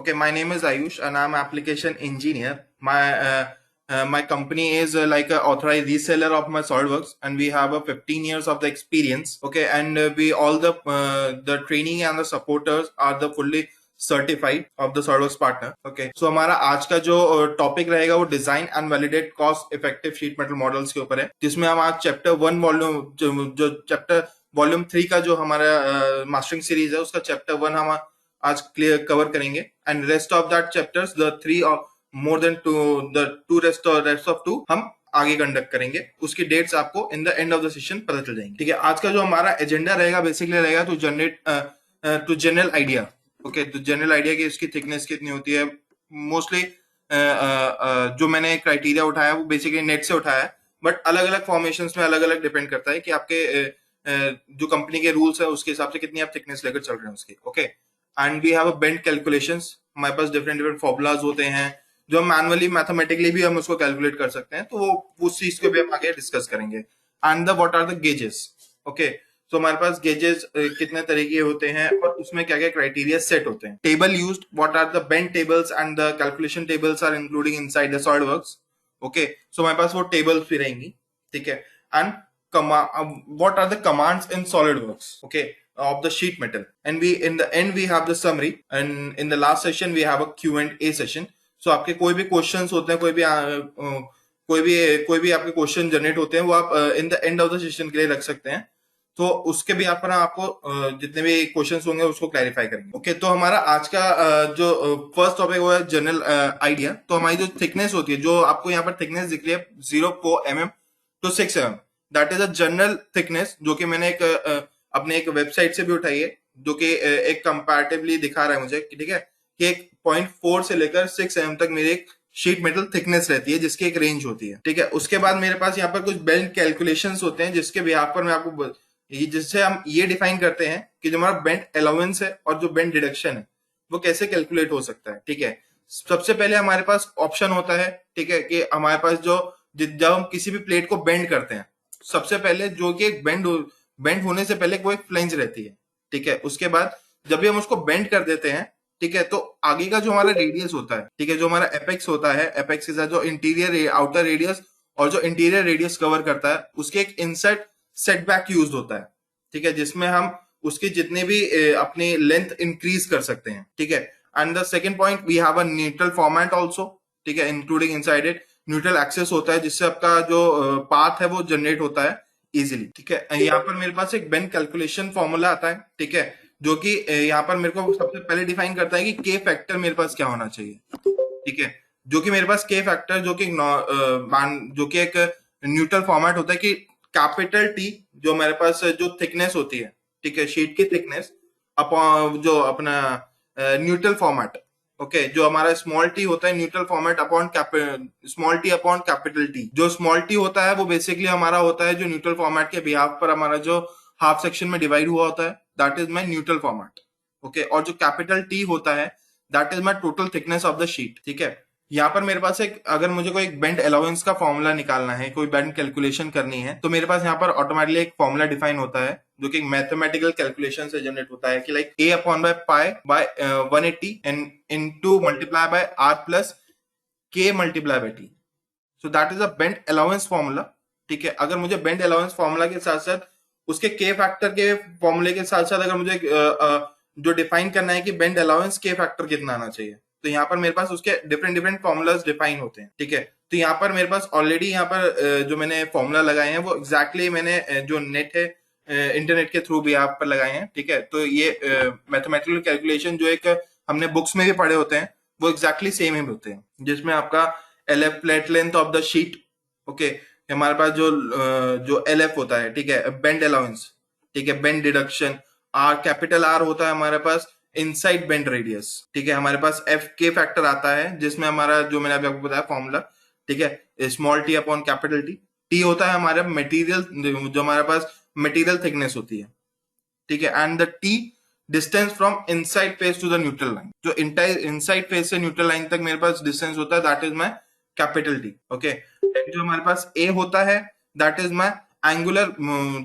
Okay, my name is Ayush and I'm application engineer. My company is like a authorized reseller of my SolidWorks, and we have a 15 years of the experience. Okay, and we all the training and the supporters are the fully certified of the SolidWorks partner. Okay, so हमारा आज का जो topic रहेगा वो design and validate cost effective sheet metal models के ऊपर है, जिसमें हम आज चैप्टर 1 वॉल्यूम जो चैप्टर वॉल्यूम 3 का जो हमारा मास्टरिंग सीरीज है उसका चैप्टर 1 हम आज क्लियर कवर करेंगे, and rest of that chapters the 3 और more than two rest of 2 हम आगे कंडक्ट करेंगे. उसकी डेट्स आपको in the end of the session पता चल जाएंगे. ठीक है, आज का जो हमारा एजेंडा रहेगा बेसिकली रहेगा टू जनरल आइडिया. ओके, तो जनरल आइडिया की इसकी थिकनेस कितनी होती है. मोस्टली जो मैंने क्राइटेरिया उठाया वो बेसिकली नेट से उठाया है, बट अलग अलग फॉर्मेशंस में अलग अलग डिपेंड करता है कि आपके जो कंपनी के रूल्स है उसके हिसाब से कितनी आप थिकनेस लेकर चल रहे हैं उसकी. Okay, and we have a bend calculations. हमारे पास डिफरेंट फॉर्मूलाज होते हैं जो हम मैनुअली मैथमेटिकली भी हम उसको कैलकुलेट कर सकते हैं, तो वो उस चीज को भी हम आगे डिस्कस करेंगे. And the what are the gauges. Okay, तो हमारे पास गेजेस कितने तरीके होते हैं और उसमें क्या क्या क्राइटेरिया सेट होते हैं. Table used, what are the bend tables and the calculation tables are including inside the SolidWorks. Okay, so हमारे पास वो टेबल्स भी रहेंगी. ठीक है, and what are the commands in SolidWorks, okay, of the sheet metal, and we in the end we have the summary, and in the last session we have a Q&A session. So आपके कोई भी questions होते हैं, कोई भी आपके question generate होते हैं वो आप इन the end of the session के लिए रख सकते हैं, तो उसके भी आप आपको जितने भी क्वेश्चंस होंगे उसको क्लैरिफाई करेंगे. ओके, तो हमारा आज का जो फर्स्ट टॉपिक वो है जनरल आइडिया. तो हमारी जो थिकनेस होती है, जो आपको यहाँ पर थिकनेस दिख रही है 0.4 mm to 6 mm, that is a general thickness, जो कि मैंने अपने एक वेबसाइट से भी उठाई है, जो कि एक कंपैरेटिवली दिखा रहा है मुझे. ठीक है, कि एक 0.4 से लेकर 6 mm तक मेरी एक शीट मेटल थिकनेस रहती है, जिसकी एक रेंज होती है. ठीक है, उसके बाद मेरे पास यहाँ पर कुछ बेंड कैलकुलेशंस होते हैं, जिसके बिहाफ पर मैं आपको जिससे हम ये डिफाइन करते हैं कि जो हमारा बेंड अलाउंस है और जो बेंड डिडक्शन है वो कैसे कैलकुलेट हो सकता है. ठीक है, सबसे पहले हमारे पास ऑप्शन होता है. ठीक है, कि हमारे पास जब हम किसी भी प्लेट को बेंड करते हैं, सबसे पहले जो कि बेंड होने से पहले कोई फ्लेंज रहती है. ठीक है, उसके बाद जब भी हम उसको बेंड कर देते हैं, ठीक है, तो आगे का जो हमारा रेडियस होता है, ठीक है, जो हमारा एपेक्स होता है, एपेक्स के साथ जो इंटीरियर आउटर रेडियस और जो इंटीरियर रेडियस कवर करता है, उसके एक इनसाइड सेटबैक यूज होता है. ठीक है, जिसमें हम उसकी जितने भी अपनी लेंथ इंक्रीज कर सकते हैं. ठीक है, and the second point we have a neutral format also. ठीक है, including inside it neutral axis होता है, जिससे आपका जो पाथ है वो जनरेट होता है इजीली. ठीक है, यहाँ पर मेरे पास एक बेंड कैलकुलेशन फॉर्मूला आता है. ठीक है, जो कि यहाँ पर मेरे को सबसे पहले डिफाइन करता है कि के फैक्टर मेरे पास क्या होना चाहिए. ठीक है, जो कि मेरे पास के फैक्टर जो कि एक न्यूट्रल फॉर्मेट होता है कि कैपिटल टी जो मेरे पास जो थिकनेस होती है, ठीक है, शीट की थिकनेस अपॉन जो अपना न्यूट्रल फॉर्मेट. ओके, जो हमारा स्मॉल टी होता है neutral format upon small T upon capital T. जो स्मॉल टी होता है वो बेसिकली हमारा होता है जो न्यूट्रल फॉर्मेट के बिहाफ पर हमारा जो हाफ सेक्शन में डिवाइड हुआ होता है, that is my neutral format. Okay, और जो कैपिटल टी होता है that is my total thickness of the sheet. ठीक है, यहाँ पर मेरे पास अगर मुझे कोई बेंड अलाउंस का फॉर्मूला निकालना है, कोई बेंड कैलकुलेशन करनी है, तो मेरे पास यहाँ पर ऑटोमेटिकली एक फॉर्मूला डिफाइन होता है, जो कि मैथमेटिकल कैलकुलेशन से जनरेट होता है, कि like a upon by pi by 180 and into multiply by r plus k multiply by t. So that is a bend allowance formula. ठीक है, अगर मुझे बेंड अलाउंस फॉर्मूला के साथ साथ उसके के फैक्टर के फॉर्मूले के साथ साथ अगर मुझे जो डिफाइन करना है कि बेंड अलाउंस के फैक्टर कितना आना चाहिए, तो यहाँ पर मेरे पास उसके डिफरेंट फॉर्मूलाज डिफाइन होते हैं. ठीक है, तो यहाँ पर मेरे पास ऑलरेडी यहाँ पर जो मैंने फॉर्मूला लगाए हैं वो एग्जैक्टली मैंने जो नेट है इंटरनेट के थ्रू भी यहाँ पर लगाए हैं. ठीक है, तो ये मैथमेटिकल कैलकुलेशन जो एक हमने बुक्स में भी पढ़े होते हैं वो एग्जैक्टली सेम ही होते हैं, जिसमें आपका LF plate length of the sheet. Okay, हमारे पास जो LF होता है, ठीक है, बेंड अलाउंस, ठीक है, bend deduction, R capital R होता है हमारे पास इनसाइड बेंड रेडियस. ठीक है, हमारे पास F के फैक्टर आता है, जिसमें हमारा जो मैंने अभी आपको बताया फॉर्मूला, ठीक है, small T upon capital T. T होता है हमारा मटेरियल, जो हमारे पास मटेरियल थिकनेस होती है. ठीक है, and the T distance from inside face to the neutral line. जो इनसाइड फेस से न्यूट्रल लाइन तक मेरे पास डिस्टेंस होता है, that is my capital T. Okay, जो हमारे पास A होता है दैट इज माय एंगुलर,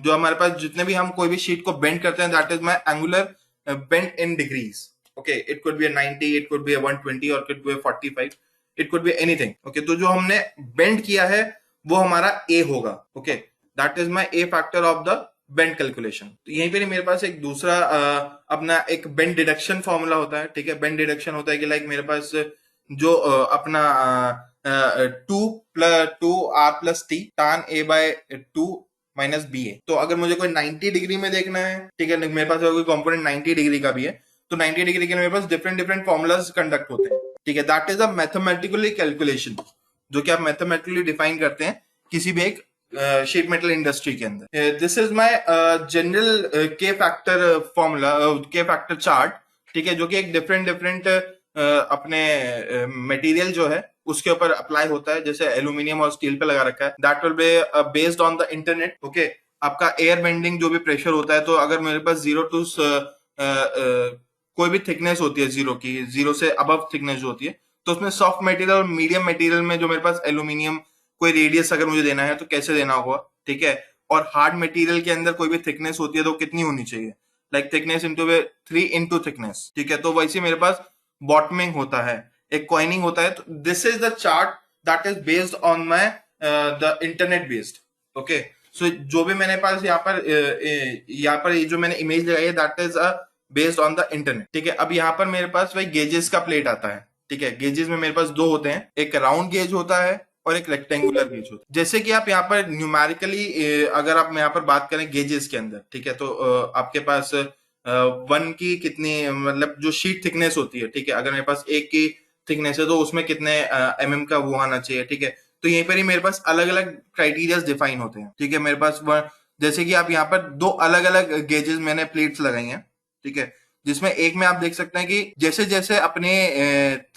जो हमारे पास जितने भी हम कोई भी शीट को बेंड करते हैं that is my angular bend in degrees. Okay, it could B 90, it could B 120 और it could B 45, it could be anything. Okay, तो जो हमने बेंड किया है वो हमारा ए होगा। Okay, that is my A factor of the bend calculation. तो यहीं पर मेरे पास एक दूसरा अपना एक बेंड डिडक्शन फॉर्मूला होता है। ठीक है, बेंड डिडक्शन होता है कि लाइक मेरे पास जो अपना 2 r+t tan a by 2 minus B A. तो अगर मुझे कोई 90 डिग्री में देखना है, ठीक है, मेरे पास अगर कोई कंपोनेंट 90 डिग्री का भी है, तो 90 डिग्री के लिए मेरे पास डिफरेंट डिफरेंट फॉर्मुलाज कंडक्ट होते हैं। ठीक है, that is a mathematically calculation, जो कि आप मैथमेटिकली डिफाइन करते हैं किसी भी एक शीट मेटल इंडस्ट्री के अंदर। दिस इज माय जनरल के फैक्टर फॉर्मूला, के फैक्टर चार्ट। ठीक है, जो कि एक डिफरेंट डिफरेंट अपने मटेरियल जो है उसके ऊपर अप्लाई होता है। जैसे एल्यूमिनियम और स्टील पे लगा रखा है, that will be based on the internet. Okay, आपका एयर बेंडिंग जो भी प्रेशर होता है, तो अगर मेरे पास 0 टू कोई भी थिकनेस होती है, 0 की, 0 से अबव थिकनेस जो होती है, तो उसमें सॉफ्ट मटेरियल और मीडियम मटेरियल में जो मेरे पास एल्यूमिनियम कोई रेडियस अगर मुझे देना है तो कैसे देना होगा। ठीक है, और हार्ड मटेरियल के अंदर कोई भी थिकनेस होती है तो कितनी होनी चाहिए, like thickness into 3 into thickness. ठीक है, तो वैसे मेरे पास बॉटमिंग होता है, एक कॉइनिंग होता है। तो this is the chart that is based on my the internet based. Okay, so जो भी मैंने पास यहाँ पर ये जो मैंने इमेज लगाई है, that is based on the internet. ठीक है, अब यहाँ पर मेरे पास वही गेजेस का प्लेट आता है। ठीक है, गेजेस में मेरे पास दो होते हैं, एक राउंड गेज होता है और एक रेक्टेंगुलर गेज होता है। जैसे कि आप यहाँ पर न्यूमेरिकली अगर आप यहाँ पर बात करें गेजेस के अंदर, ठीक है, तो आपके पास 1 की कितनी, मतलब जो शीट थिकनेस होती है, ठीक है, अगर मेरे पास 1 की थिकनेस है तो उसमें कितने mm का वो आना चाहिए। ठीक है, तो यहीं पर ही मेरे पास अलग अलग क्राइटेरियाज डिफाइन होते हैं। ठीक है, मेरे पास जैसे कि आप यहाँ पर दो अलग अलग गेजेस मैंने प्लेट्स लगाई हैं। ठीक है, जिसमें एक में आप देख सकते हैं कि जैसे जैसे अपने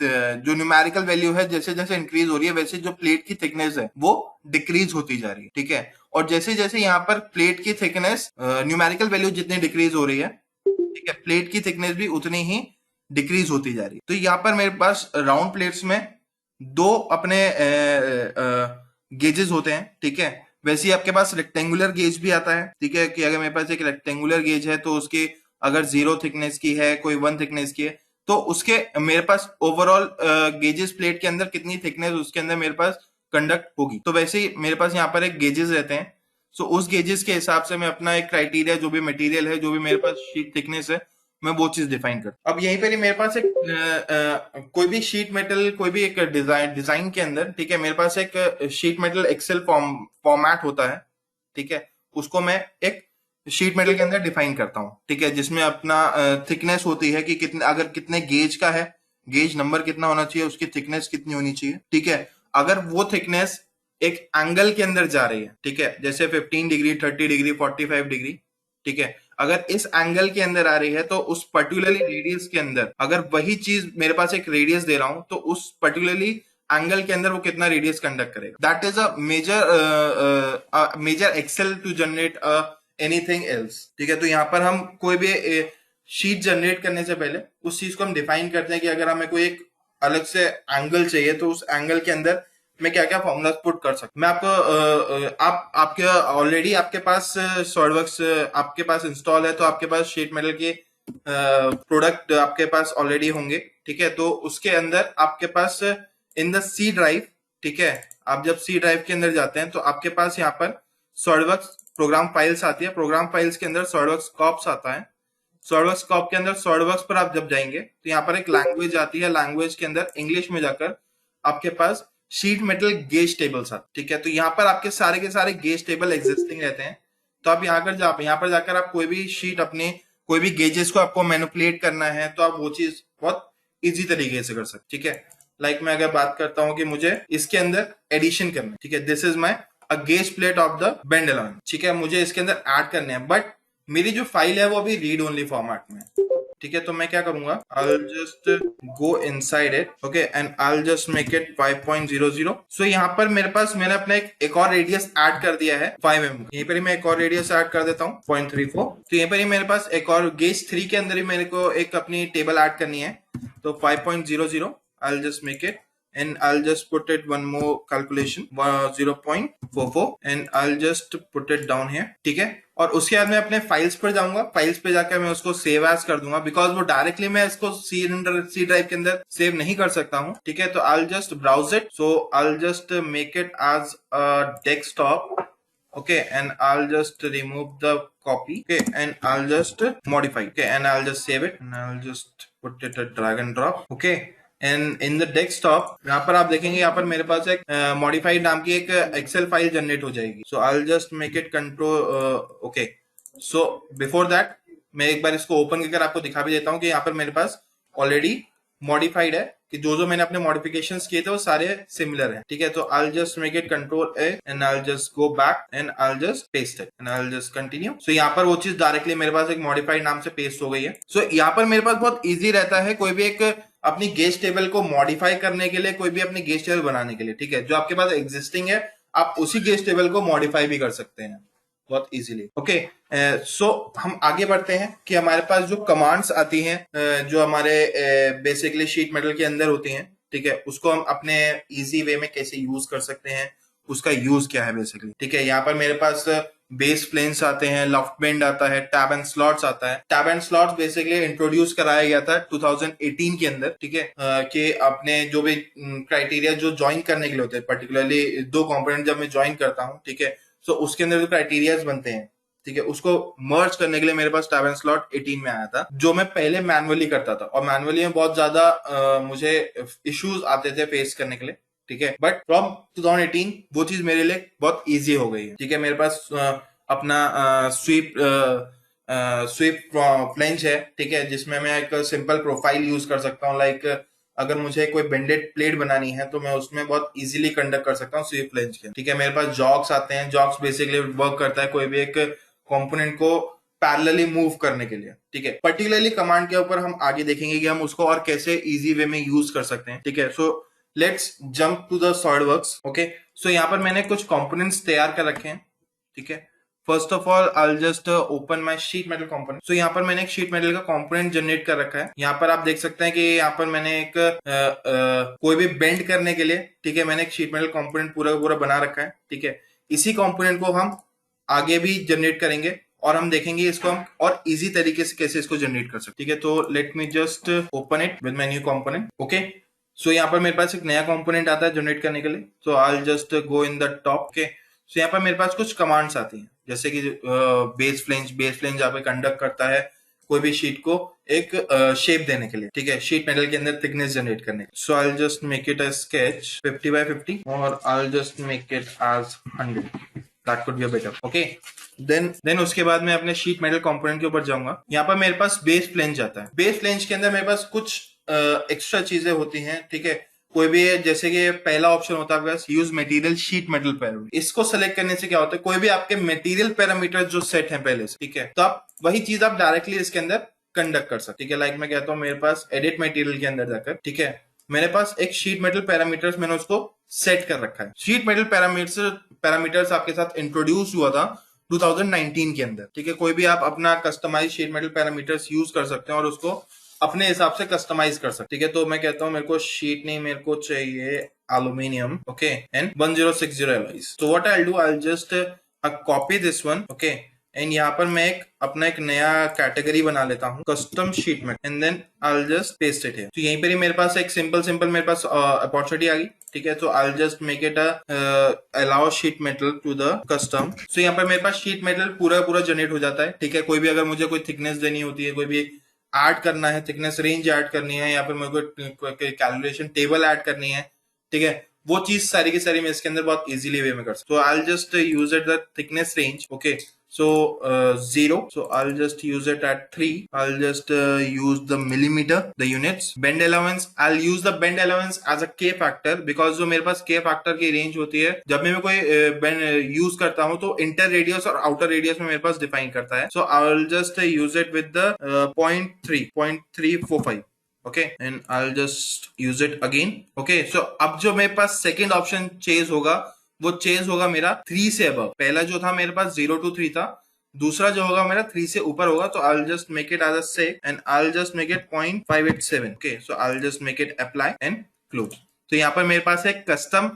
जो न्यूमेरिकल वैल्यू है जैसे जैसे इंक्रीज हो रही है, वैसे जो प्लेट की थिकनेस है वो डिक्रीज होती जा रही है। ठीक है, और जैसे जैसे यहाँ पर प्लेट की थिकनेस न्यूमेरिकल वैल्यू जितनी डिक्रीज हो रही है, ठीक है, प्लेट की थिकनेस भी उतनी ही डिक्रीज होती जा रही है। तो यहाँ पर मेरे पास राउंड प्लेट्स में दो अपने गेजेस होते हैं। ठीक है, वैसे ही आपके पास रेक्टेंगुलर गेज भी आता है। ठीक है, कि अगर मेरे पास एक रेक्टेंगुलर गेज है तो उसकी अगर 0 थिकनेस की है, कोई 1 थिकनेस की है, तो उसके मेरे पास ओवरऑल गेजेस प्लेट के अंदर कितनी थिकनेस उसके अंदर मेरे पास कंडक्ट होगी। तो वैसे ही मेरे पास यहाँ पर एक गेजेस रहते हैं। सो उस गेजेस के हिसाब से मैं अपना एक क्राइटेरिया, जो भी मटेरियल है, जो भी मेरे पास शीट थिकनेस है, मैं वो चीज डिफाइन करता हूँ। अब यहीं पर ही मेरे पास एक कोई भी शीट मेटल, कोई भी एक डिजाइन के अंदर, ठीक है, मेरे पास एक शीट मेटल एक्सेल फॉर्मेट होता है। ठीक है, उसको मैं एक शीट मेटल के अंदर डिफाइन करता हूँ। ठीक है, जिसमें अपना थिकनेस होती है कि कितने, अगर कितने गेज का है, गेज नंबर कितना होना चाहिए, उसकी थिकनेस कितनी होनी चाहिए। ठीक है, अगर वो थिकनेस एक एंगल के अंदर जा रही है, ठीक है, जैसे 15 डिग्री, 30 डिग्री, 45 डिग्री, ठीक है, अगर इस एंगल के अंदर आ रही है तो उस पर्टिकुलरली रेडियस के अंदर, अगर वही चीज मेरे पास एक रेडियस दे रहा हूं, तो उस पर्टिकुलरली एंगल के अंदर वो कितना रेडियस कंडक्ट करेगा। That is a major axle to generate anything else. ठीक है, तो यहाँ पर हम कोई भी शीट जनरेट करने से पहले उस चीज को हम डिफाइन करते हैं कि अगर हमें कोई एक अलग से एंगल चाहिए तो उस एंगल के अंदर मैं क्या क्या फॉर्मूला पुट कर सकता हूं। मैं आपको आप आपके ऑलरेडी आपके पास सॉलिडवर्क्स आपके पास इंस्टॉल है, तो आपके पास शीट मेटल के प्रोडक्ट आपके पास ऑलरेडी होंगे। ठीक है, तो उसके अंदर आपके पास इन द सी ड्राइव, ठीक है, आप जब सी ड्राइव के अंदर जाते हैं तो आपके पास यहाँ पर सॉलिडवर्क्स प्रोग्राम फाइल्स आती है। प्रोग्राम फाइल्स के अंदर सॉलिडवर्क्स कॉप्स आता है। सॉलिडवर्क्स कॉप के अंदर सॉलिडवर्क्स पर आप जब जाएंगे तो यहाँ पर एक लैंग्वेज आती है। लैंग्वेज के अंदर इंग्लिश में जाकर आपके पास शीट मेटल गेज टेबल्स आते। ठीक है, तो यहाँ पर आपके सारे के सारे गेज टेबल एग्जिस्टिंग रहते हैं। तो आप यहाँ पर जाकर आप कोई भी शीट, अपने कोई भी गेजेस को आपको मैनिपुलेट करना है तो आप वो चीज बहुत इजी तरीके से कर सकते। ठीक है, लाइक मैं अगर बात करता हूँ कि मुझे इसके अंदर एडिशन करना है। ठीक है, this is my a gauge plate of the bend align. ठीक है, मुझे इसके अंदर ऐड करने हैं, बट मेरी जो फाइल है वो अभी रीड ओनली फॉर्मेट में। ठीक है, तो मैं क्या करूंगा, I'll just go inside it, okay, and I'll just make it 5.00। so यहाँ पर मेरे पास मैंने अपना एक और रेडियस ऐड कर दिया है 5 mm। यहीं पर ही मैं एक और रेडियस ऐड कर देता हूँ 0.34। तो यहीं पर ही मेरे पास एक और गेज 3 के अंदर ही मेरे को एक अपनी टेबल ऐड करनी है, तो 5.00 I'll just make it and I'll just put it one more calculation 0.44 and I'll just put it down here। ठीक है, और उसके बाद मैं अपने फाइल्स पर जाऊंगा, फाइल्स पे जाकर मैं उसको सेव एज कर दूंगा, बिकॉज वो डायरेक्टली मैं इसको सी ड्राइव के अंदर सेव नहीं कर सकता हूँ, ठीक है। तो I just browse it, so I just make it as a desktop, okay, and I'll just remove the copy, okay, and I'll just modify, okay, and I'll just save it, and I'll just put it a drag and drop, okay, and in the desktop यहाँ पर आप देखेंगे, यहाँ पर मेरे पास एक modified नाम की एक एक्सेल फाइल जनरेट हो जाएगी। so I'll just make it control, okay, so before that मैं एक बार इसको ओपन करके आपको दिखा भी देता हूँ कि यहाँ पर मेरे पास ऑलरेडी मॉडिफाइड है, कि जो जो मैंने अपने मॉडिफिकेशंस किए थे वो सारे सिमिलर हैं, ठीक है। तो I just make it control A and I just go back and I just paste it and I just continue. So यहाँ पर वो चीज डायरेक्टली मेरे पास एक मॉडिफाइड नाम से पेस्ट हो गई है। सो यहाँ पर मेरे पास बहुत इजी रहता है कोई भी एक अपनी गेस्ट टेबल को मॉडिफाई करने के लिए, कोई भी अपनी गेस्ट टेबल बनाने के लिए, ठीक है। जो आपके पास एग्जिस्टिंग है आप उसी गेस्ट टेबल को मॉडिफाई भी कर सकते हैं बहुत इजीली, ओके। सो हम आगे बढ़ते हैं कि हमारे पास जो कमांड्स आती हैं, जो हमारे बेसिकली शीट मेटल के अंदर होती हैं, ठीक है, उसको हम अपने इजी वे में कैसे यूज कर सकते हैं, उसका यूज क्या है बेसिकली, ठीक है। यहाँ पर मेरे पास बेस प्लेन्स आते हैं, लॉफ्ट बेंड आता है, टैब एंड स्लॉट्स आता है। Tab and slots basically introduce कराया गया था 2018 के अंदर, ठीक है, कि अपने जो भी क्राइटेरिया जो ज्वाइन करने के लिए होते हैं, पर्टिकुलरली दो कंपोनेंट जब मैं ज्वाइन करता हूँ, ठीक है, सो उसके अंदर जो क्राइटेरियाज बनते हैं, ठीक है, उसको मर्ज करने के लिए मेरे पास टैब एंड स्लॉट 18 में आया था, जो मैं पहले मैनुअली करता था, और मैनुअली में बहुत ज्यादा मुझे इश्यूज आते थे फेस करने के लिए, ठीक है। बट फ्रॉम 2018 वो चीज मेरे लिए बहुत इजी हो गई है, ठीक है। मेरे पास अपना स्वीप स्वीप फ्लेंज है, ठीक है, जिसमें मैं एक सिंपल प्रोफाइल यूज कर सकता हूँ। लाइक अगर मुझे कोई बेंडेड प्लेट बनानी है तो मैं उसमें बहुत इजीली कंडक्ट कर सकता हूँ स्वीप फ्लेंज के, ठीक है। मेरे पास जॉक्स आते हैं, जॉक्स बेसिकली वर्क करता है कोई भी एक कंपोनेंट को पैरेलली मूव करने के लिए, ठीक है। पर्टिकुलरली कमांड के ऊपर हम आगे देखेंगे कि हम उसको और कैसे इजी वे में यूज कर सकते हैं, ठीक है। So let's jump to the SolidWorks, okay. So यहाँ पर मैंने कुछ कंपोनेंट्स तैयार कर रखे हैं, ठीक है। First of all I just open my sheet metal component. So यहाँ पर मैंने एक शीट मेटल का कंपोनेंट जनरेट कर रखा है। यहाँ पर आप देख सकते हैं कि यहाँ पर मैंने एक कोई भी बेंड करने के लिए, ठीक है, मैंने एक शीट मेटल कंपोनेंट पूरा पूरा बना रखा है, ठीक है। इसी कंपोनेंट को हम आगे भी जनरेट करेंगे और हम देखेंगे इसको हम और इजी तरीके से कैसे इसको जनरेट कर सकते हैं, ठीक है। तो let me just open it with my new component, okay. So यहाँ पर मेरे पास एक नया कंपोनेंट आता है जनरेट करने के लिए। So I just go in the top, okay. So यहाँ पर मेरे पास कुछ कमांड्स आती हैं, जैसे कि बेस फ्लेंज यहाँ पे कंडक्ट करता है कोई भी शीट को एक शेप देने के लिए, ठीक है, शीट मेटल के अंदर थिकनेस जनरेट करने के लिए। So I just make it a sketch 50 by 50 और I just make it as 100, that could be better, okay. Then उसके बाद मैं अपने शीट मेटल कंपोनेंट के ऊपर जाऊंगा। यहाँ पर मेरे पास बेस फ्लेंज आता है। बेस फ्लेंज के अंदर मेरे पास कुछ एक्स्ट्रा चीजें होती हैं, ठीक है। कोई भी जैसे कि पहला ऑप्शन होता है use material sheet metal parameter. इसको सेलेक्ट करने से क्या होता है, कोई भी आपके मटेरियल पैरामीटर जो सेट है पहले से, ठीक है, तो आप वही चीज आप डायरेक्टली इसके अंदर कंडक्ट कर सकते, ठीक है। लाइक मैं कहता हूँ मेरे पास एडिट मटेरियल के अंदर जाकर, ठीक है, मेरे पास एक शीट मेटल पैरामीटर्स मैंने उसको सेट कर रखा है। शीट मेटल पैरामीटर्स आपके साथ इंट्रोड्यूस हुआ था 2019 के अंदर, ठीक है। कोई भी आप अपना customise sheet metal parameters use कर सकते हैं और उसको अपने हिसाब से कस्टमाइज कर सकते, ठीक है। तो मैं कहता हूँ मेरे को शीट नहीं, मेरे को चाहिए एल्यूमिनियम, ओके, एंड 1060 एलॉयज। तो what I will do, I will just copy this one, okay, and यहाँ पर मैं अपना एक नया कैटेगरी बना लेता हूँ, कस्टम शीट में, and then I will just paste it here. तो यहीं पर ही मेरे पास एक सिंपल मेरे पास अपॉर्चुनिटी आ गई, ठीक है। तो I will just make it allow sheet metal to the custom. So यहाँ पर मेरे पास शीट मेटल पूरा जनरेट हो जाता है, ठीक है। कोई भी अगर मुझे कोई थिकनेस देनी होती है, कोई भी ऐड करना है, थिकनेस रेंज ऐड करनी है, या फिर मेरे को कैलकुलेशन टेबल ऐड करनी है, ठीक है, वो चीज सारी की सारी मैं इसके अंदर बहुत इजीली वे में कर सकता हूँ। So I'll just use it the thickness range, okay, so 0, so I'll just use it at 3. I'll just use the millimeter, the units. Bend allowance, I'll use the bend allowance as a K factor, because जो मेरे पास K factor की range होती है जब मैं कोई bend use करता हूँ तो इंटर रेडियस और आउटर रेडियस में मेरे पास डिफाइन करता है। So I'll just use it with the 0.345, okay, and I just use it again, okay. So अब जो मेरे पास सेकेंड ऑप्शन चेंज होगा वो चेंज होगा मेरा 3 से अबव। पहला जो था मेरे पास 0 to 3 था, दूसरा जो होगा मेरा 3 से ऊपर होगा। तो I just make it as a say and I just make it 0.587, okay. So I just make it apply and close. तो यहाँ पर मेरे पास एक कस्टम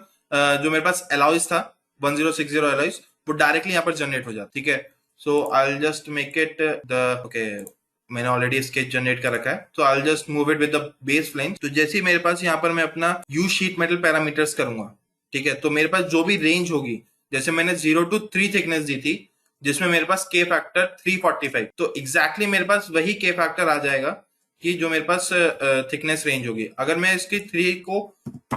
जो मेरे पास एलॉयज था 1060 एलॉयज, वो डायरेक्टली यहाँ पर जनरेट हो जाता, ठीक है। So I will just make it the okay, मैंने ऑलरेडी स्केच जनरेट कर रखा है, तो I will just move it with the base flange. तो जैसे ही मेरे पास यहाँ पर मैं अपना यू शीट मेटल पैरामीटर्स करूंगा, ठीक है, तो मेरे पास जो भी रेंज होगी, जैसे मैंने 0 to 3 थिकनेस दी थी, जिसमें मेरे पास के फैक्टर 345, तो एग्जैक्टली मेरे पास वही के फैक्टर आ जाएगा कि जो मेरे पास थिकनेस रेंज होगी। अगर मैं इसकी 3 को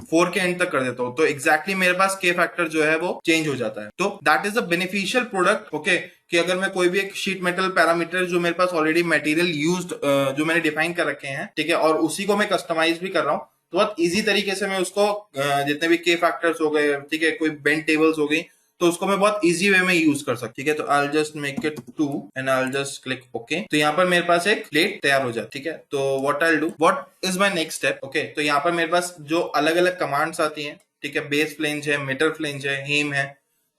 4 के एंड तक कर देता हूँ, तो एग्जैक्टली मेरे पास के फैक्टर जो है वो चेंज हो जाता है। तो that is a beneficial product, okay, कि अगर मैं कोई भी एक शीट मेटल पैरामीटर जो मेरे पास ऑलरेडी मटेरियल यूज्ड जो मैंने डिफाइन कर रखे हैं, ठीक है, और उसी को मैं कस्टमाइज भी कर रहा हूँ, तो बहुत इजी तरीके से मैं उसको जितने भी के फैक्टर्स हो गए, ठीक है, कोई बेंड टेबल्स हो गई, तो उसको मैं बहुत इजी वे में यूज कर सकता, ठीक है। तो I just make it 2 and I just click okay. तो यहाँ पर मेरे पास एक प्लेट तैयार हो जाए, ठीक है। तो what I do, what is my next step, okay. तो यहाँ पर मेरे पास जो अलग अलग कमांड्स आती हैं, ठीक है, बेस फ्लेंज है, मीटर फ्लेंज है, हेम है,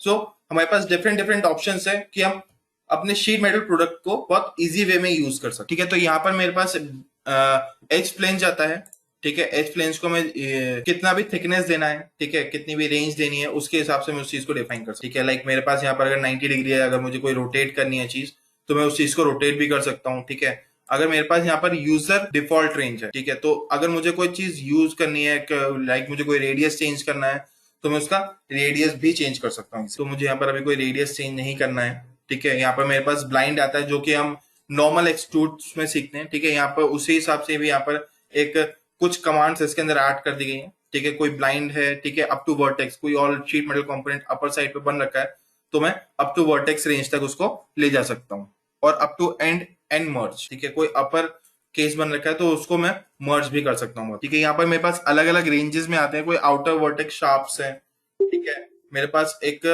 सो हमारे पास डिफरेंट डिफरेंट ऑप्शन है कि हम अपने शीट मेटल प्रोडक्ट को बहुत इजी वे में यूज कर सकते, ठीक है। तो यहाँ पर मेरे पास एज फ्लेंज आता है, ठीक है। एज फ्लेंज को मैं कितना भी थिकनेस देना है, ठीक है, कितनी भी रेंज देनी है, उसके हिसाब से मैं उस चीज को डिफाइन कर सकता, ठीक है। लाइक मेरे पास यहाँ पर अगर 90 डिग्री है, अगर मुझे कोई रोटेट करनी है चीज, तो मैं उस चीज को रोटेट भी कर सकता हूँ, ठीक है। अगर मेरे पास यहाँ पर यूजर डिफॉल्ट रेंज है, ठीक है, तो अगर मुझे कोई चीज यूज करनी है, लाइक मुझे कोई रेडियस चेंज करना है, तो मैं उसका रेडियस भी चेंज कर सकता हूँ। तो मुझे यहाँ पर अभी कोई रेडियस चेंज नहीं करना है, ठीक है। यहाँ पर मेरे पास ब्लाइंड आता है, जो कि हम नॉर्मल एक्सट्रूड्स में सीखते हैं, ठीक है। यहाँ पर उसी हिसाब से भी यहाँ पर एक कुछ कमांड्स इसके अंदर ऐड कर दी गई हैं, ठीक है। कोई ब्लाइंड है, ठीक है, अप टू वर्टेक्स, कोई और sheet metal component upper side पे बन रखा है, तो मैं अप टू वर्टेक्स रेंज तक उसको ले जा सकता हूँ, और up to end and merge, ठीक है। कोई अपर केस बन रखा है, तो उसको मैं मर्ज भी कर सकता हूँ, ठीक है। यहाँ पर मेरे पास अलग अलग रेंजेस में आते हैं, कोई आउटर वर्टेक्स शार्प्स है, ठीक है। मेरे पास एक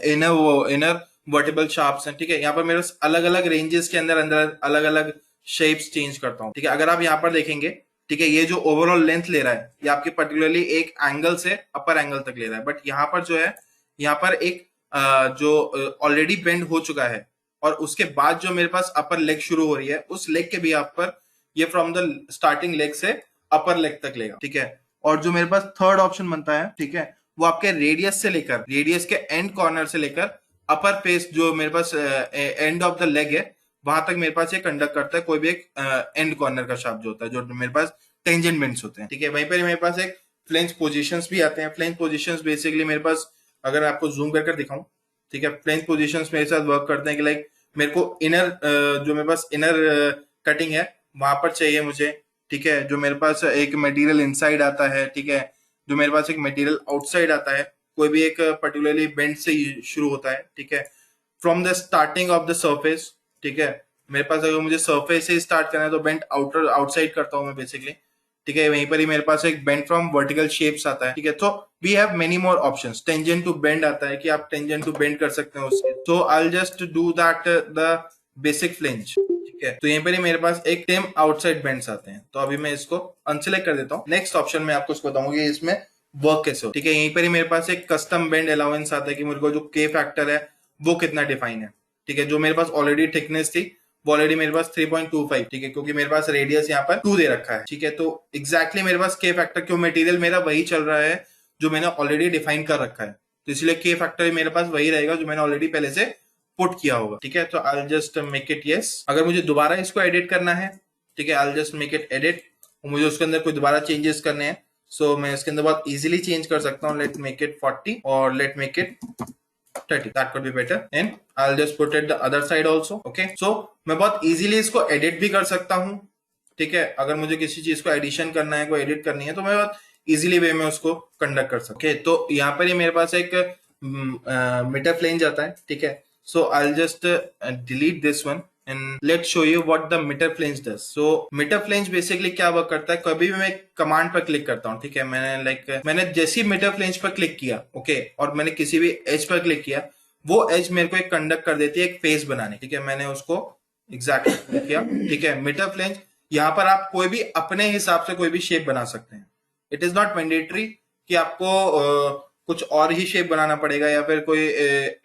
इनर वर्टिबल शार्प्स हैं, ठीक है। यहाँ पर मेरे पास अलग अलग रेंजेस के अंदर अंदर अलग अलग शेप्स चेंज करता हूँ, ठीक है। अगर आप यहाँ पर देखेंगे, ठीक है, ये जो ओवरऑल लेंथ ले रहा है, ये आपके पर्टिकुलरली एक एंगल से अपर एंगल तक ले रहा है, बट यहाँ पर जो है, यहाँ पर एक जो ऑलरेडी बेंड हो चुका है, और उसके बाद जो मेरे पास अपर लेग शुरू हो रही है, उस लेग के भी आप पर ये फ्रॉम द स्टार्टिंग लेग से अपर लेग तक लेगा, ठीक है। और जो मेरे पास थर्ड ऑप्शन बनता है, ठीक है, वो आपके रेडियस से लेकर, रेडियस के एंड कॉर्नर से लेकर अपर फेस जो मेरे पास एंड ऑफ द लेग है, वहां तक मेरे पास ये कंडक्ट करता है कोई भी एक एंड कॉर्नर का शाफ्ट जो होता है, जो मेरे पास टेंजेंट बेंड्स होते हैं, ठीक है। वहीं पर मेरे पास एक फ्लेंज पोजीशंस भी आते हैं। फ्लेंज पोजीशंस बेसिकली मेरे पास, अगर आपको जूम कर दिखाऊं, ठीक है, फ्लेंज पोजीशंस मेरे साथ वर्क करते हैं कि लाइक मेरे को इनर जो मेरे पास इनर कटिंग है, वहां पर चाहिए मुझे, ठीक है। जो मेरे पास एक मटेरियल इनसाइड आता है, ठीक है, जो मेरे पास एक मटेरियल आउटसाइड आता है, कोई भी एक पर्टिकुलरली बेंड से शुरू होता है, ठीक है, from the starting of the surface, ठीक है। मेरे पास अगर मुझे सर्फेस से स्टार्ट करना है, तो बेंड आउटर आउटसाइड करता हूँ मैं बेसिकली, ठीक है। वहीं पर ही मेरे पास एक बेंड फ्रॉम वर्टिकल शेप्स आता है, ठीक है। तो we have many more options. Tangent to bend आता है कि आप टेंजेंट टू बेंड कर सकते हैं उससे, तो I just do that the basic flange, ठीक है। तो यहीं पर ही मेरे पास एक टेम आउटसाइड बेंड्स आते हैं, तो अभी मैं इसको अनसिलेक्ट कर देता हूँ। नेक्स्ट ऑप्शन में आपको बताऊंगी इसमें वर्क कैसे हो, ठीक है। यहीं पर ही मेरे पास एक कस्टम बेंड अलाउंस आता है कि मेरे को जो के फैक्टर है वो कितना डिफाइन है, ठीक है। जो मेरे पास ऑलरेडी थिकनेस थी, वो ऑलरेडी मेरे पास 3.25, ठीक है, क्योंकि मेरे पास रेडियस यहाँ पर 2 दे रखा है, ठीक है। तो एग्जैक्टली मेरे पास के फैक्टर, क्यों मटेरियल मेरा वही चल रहा है जो मैंने ऑलरेडी डिफाइन कर रखा है, तो इसलिए के फैक्टर मेरे पास वही रहेगा जो मैंने ऑलरेडी पहले से पुट किया होगा, ठीक है। तो I just make it yes. अगर मुझे दोबारा इसको एडिट करना है, ठीक है, I just make it edit, मुझे उसके अंदर कोई दोबारा चेंजेस करने हैं, सो मैं इसके अंदर बहुत इजीली चेंज कर सकता हूँ। लेट मेक इट 40 और let make it 30, that could be better, and I'll just put it the other side also, okay। so मैं बहुत easily इसको edit भी कर सकता हूँ, ठीक है। अगर मुझे किसी चीज को एडिशन करना है, कोई एडिट करनी है, तो मैं बहुत इजीली वे में उसको कंडक्ट कर सकता हूँ, okay। तो यहाँ पर ही मेरे पास एक मीटर फ्लेंज आता है, ठीक है। so I'll just delete this one and let's show you what the meter flange does। so meter flange basically क्या वर्क करता है, कभी भी मैं कमांड पर क्लिक करता हूँ, ठीक है, मैंने जैसे ही meter flange पर क्लिक किया, ओके, और मैंने किसी भी एज पर क्लिक किया, वो एज मेरे को एक कंडक्ट कर देती है एक फेस बनाने, ठीक है। मैंने उसको एग्जैक्टली किया, ठीक है। मीटर फ्लेंज, यहाँ पर आप कोई भी अपने हिसाब से कोई भी शेप बना सकते हैं। इट इज नॉट मैंडेटरी कि आपको कुछ और ही शेप बनाना पड़ेगा, या फिर कोई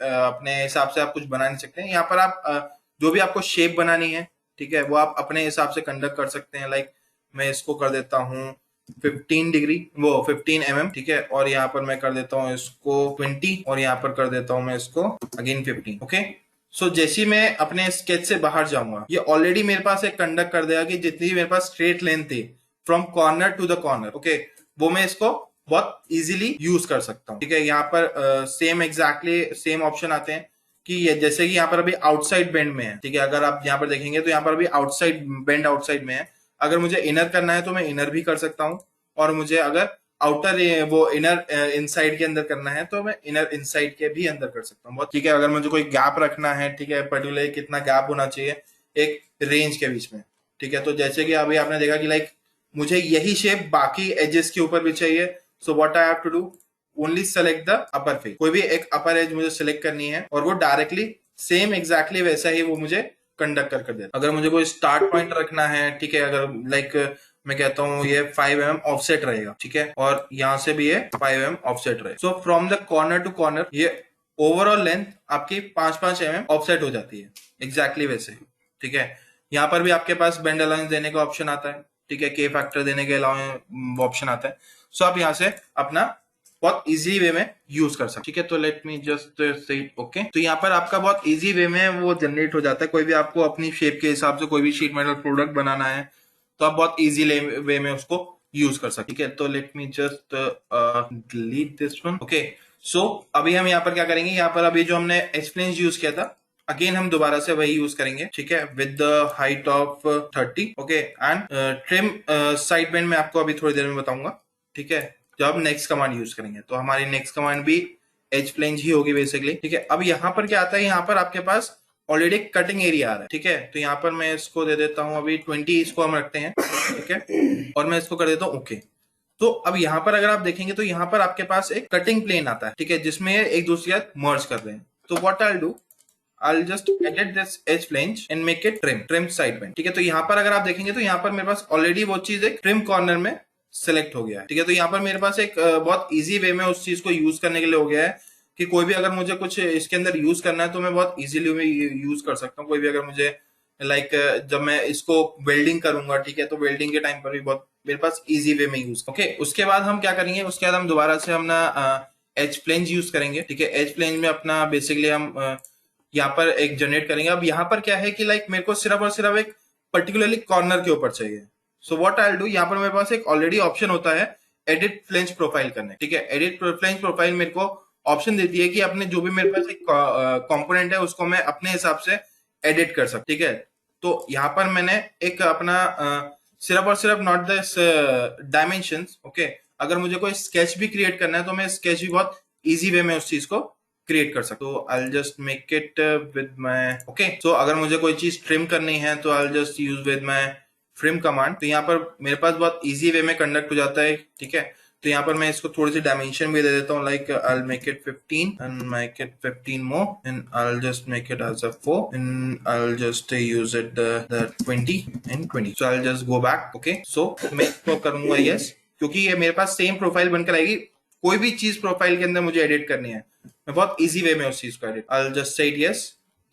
अपने हिसाब से आप कुछ बना नहीं सकते हैं। यहाँ पर आप जो भी आपको शेप बनानी है, ठीक है, वो आप अपने हिसाब से कंडक्ट कर सकते हैं। लाइक मैं इसको कर देता हूँ 15 डिग्री, वो 15 mm, ठीक है, और यहाँ पर मैं कर देता हूँ इसको 20, और यहाँ पर कर देता हूँ मैं इसको अगेन 15, ओके। सो जैसे ही मैं अपने स्केच से बाहर जाऊंगा, ये ऑलरेडी मेरे पास एक कंडक्ट कर देगा कि जितनी मेरे पास स्ट्रेट लेंथ थी from corner to the corner, okay, वो मैं इसको बहुत इजीली यूज कर सकता हूँ। ठीक है, यहाँ पर सेम एग्जैक्टली सेम ऑप्शन आते हैं कि ये जैसे कि यहाँ पर अभी आउटसाइड बेंड में है। ठीक है, अगर आप यहाँ पर देखेंगे तो यहाँ पर अभी आउटसाइड बेंड आउटसाइड में है। अगर मुझे इनर करना है तो मैं इनर भी कर सकता हूँ, और मुझे अगर आउटर वो इनर इनसाइड के अंदर करना है तो मैं इनर इनसाइड के भी अंदर कर सकता हूँ। बहुत ठीक है, अगर मुझे कोई गैप रखना है, ठीक है, पर्टिकुलर कितना गैप होना चाहिए एक रेंज के बीच में। ठीक है, तो जैसे कि अभी आपने देखा कि लाइक मुझे यही शेप बाकी एजेस के ऊपर भी चाहिए, so what I have to do, only select the upper face. कोई भी एक अपर एज मुझे सेलेक्ट करनी है और वो डायरेक्टली सेम एग्जैक्टली वैसा ही वो मुझे कंडक्ट कर देता। अगर मुझे कोई स्टार्ट पॉइंट रखना है, ठीक है, अगर लाइक मैं कहता हूँ ये 5 mm ऑफसेट रहेगा, ठीक है, और यहाँ से भी ये 5 mm ऑफसेट रहे, so from the corner to corner ये ओवरऑल लेंथ आपकी 5-5 mm ऑफसेट हो जाती है एग्जैक्टली वैसे। ठीक है, यहाँ पर भी आपके पास बेंड अलाउंस देने का ऑप्शन आता है, ठीक है, के फैक्टर देने के अलाउंस ऑप्शन आता है। सो आप यहाँ से अपना बहुत इजी वे में यूज कर सकते। ठीक है, तो let me just say okay, तो यहाँ पर आपका बहुत इजी वे में वो जनरेट हो जाता है। कोई भी आपको अपनी शेप के हिसाब से कोई भी शीट मेटल प्रोडक्ट बनाना है तो आप बहुत इजी वे में उसको यूज कर सकते। ठीक है, तो let me just delete this one. Okay, so अभी हम यहाँ पर क्या करेंगे, यहाँ पर अभी जो हमने एक्सप्लेन यूज किया था अगेन हम दोबारा से वही यूज करेंगे। ठीक है, with the height of 30, okay, and trim side bend में आपको अभी थोड़ी देर में बताऊंगा। ठीक है, जब हम नेक्स्ट कमांड यूज करेंगे तो हमारी नेक्स्ट कमांड भी एज प्लेन ही होगी बेसिकली। ठीक है, अब यहाँ पर क्या आता है, यहाँ पर आपके पास ऑलरेडी कटिंग एरिया आ रहा है। ठीक है, तो यहाँ पर मैं इसको दे देता हूँ अभी 20, इसको हम रखते हैं। ठीक है, और मैं इसको कर देता हूँ ओके। तो अब यहाँ पर अगर आप देखेंगे तो यहाँ पर आपके पास एक कटिंग प्लेन आता है, ठीक है, जिसमें एक दूसरे के साथ मर्ज कर रहे हैं। तो what I will do, I'll just edit this edge flange and make it trim side bend। ठीक है, तो यहाँ पर अगर आप देखेंगे तो यहाँ पर मेरे पास ऑलरेडी वो चीज एक ट्रिम कॉर्नर में सेलेक्ट हो गया है। ठीक है, तो यहाँ पर मेरे पास एक बहुत इजी वे में उस चीज को यूज करने के लिए हो गया है कि कोई भी अगर मुझे कुछ इसके अंदर यूज करना है तो मैं बहुत इजीली यूज कर सकता हूँ। कोई भी अगर मुझे लाइक जब मैं इसको वेल्डिंग करूंगा, ठीक है, तो वेल्डिंग के टाइम पर भी बहुत मेरे पास इजी वे में यूज। ओके, उसके बाद हम क्या करेंगे, उसके बाद हम दोबारा से अपना एज प्लेन यूज करेंगे। ठीक है, एज प्लेन में अपना बेसिकली हम यहाँ पर एक जनरेट करेंगे। अब यहाँ पर क्या है कि लाइक मेरे को सिर्फ और सिर्फ एक पर्टिकुलरली कॉर्नर के ऊपर चाहिए। So what I will do, यहाँ पर मेरे पास एक ऑलरेडी ऑप्शन होता है एडिट फ्लेंज प्रोफाइल करने। ठीक है, एडिट फ्लेंज प्रोफाइल मेरे को ऑप्शन देती है कि अपने जो भी मेरे पास एक कंपोनेंट है उसको मैं अपने हिसाब से एडिट कर सकता। ठीक है, तो यहाँ पर मैंने एक अपना सिर्फ और सिर्फ नॉट द डायमेंशंस, ओके, अगर मुझे कोई स्केच भी क्रिएट करना है तो मैं स्केच भी बहुत इजी वे में उस चीज को क्रिएट कर सकते। तो I just make it with my okay. So अगर मुझे कोई चीज ट्रिम करनी है तो I just use with my trim command. तो यहाँ पर मेरे पास बहुत इजी वे में कंडक्ट हो जाता है। ठीक है, तो यहाँ पर मैं इसको थोड़ी सी डायमेंशन भी दे देता हूँ, like I make it 15 and make it 15 more and I just make it as a 4 and I just use it the 20 and 20। So I just go back. Okay, so मैं इसको करूंगा यस, क्योंकि ये मेरे पास सेम प्रोफाइल बनकर आएगी। कोई भी चीज प्रोफाइल के अंदर मुझे एडिट करनी है मैं बहुत इजी वे में उस चीज को edit, I just say it yes.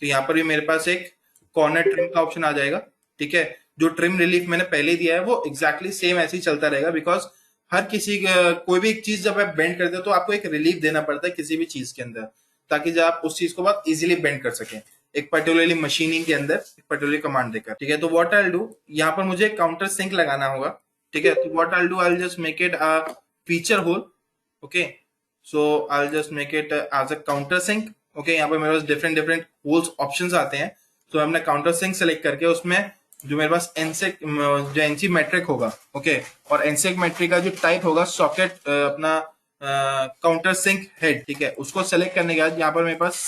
तो यहाँ पर भी मेरे पास एक कॉर्नर ट्रिम का ऑप्शन आ जाएगा। ठीक है, जो ट्रिम रिलीफ मैंने पहले दिया है वो एग्जैक्टली सेम ऐसे ही चलता रहेगा, बिकॉज हर किसी कोई भी एक चीज जब आप बेंड करते हो तो आपको एक रिलीफ देना पड़ता है किसी भी चीज के अंदर, ताकि जब आप उस चीज को बहुत इजीली बेंड कर सकें एक पर्टिकुलरली मशीनिंग के अंदर एक पर्टिकुलर कमांड देकर। ठीक है, तो व्हाट आई विल डू, यहाँ पर मुझे काउंटर सिंक लगाना होगा। ठीक है, तो what I will do, I will just make it a feature hole. Okay, so I'll just make it as a counter sync। okay, यहाँ पे मेरे पास डिफरेंट होल्स ऑप्शंस आते हैं। तो हमने काउंटर सिंक सेलेक्ट करके उसमें जो मेरे पास एनसेक जो एनसी मेट्रिक होगा, ओके, और एनसेक मेट्रिक का जो टाइप होगा सॉकेट अपना काउंटर सिंक हेड, ठीक है, उसको सेलेक्ट करने के बाद यहाँ पर मेरे पास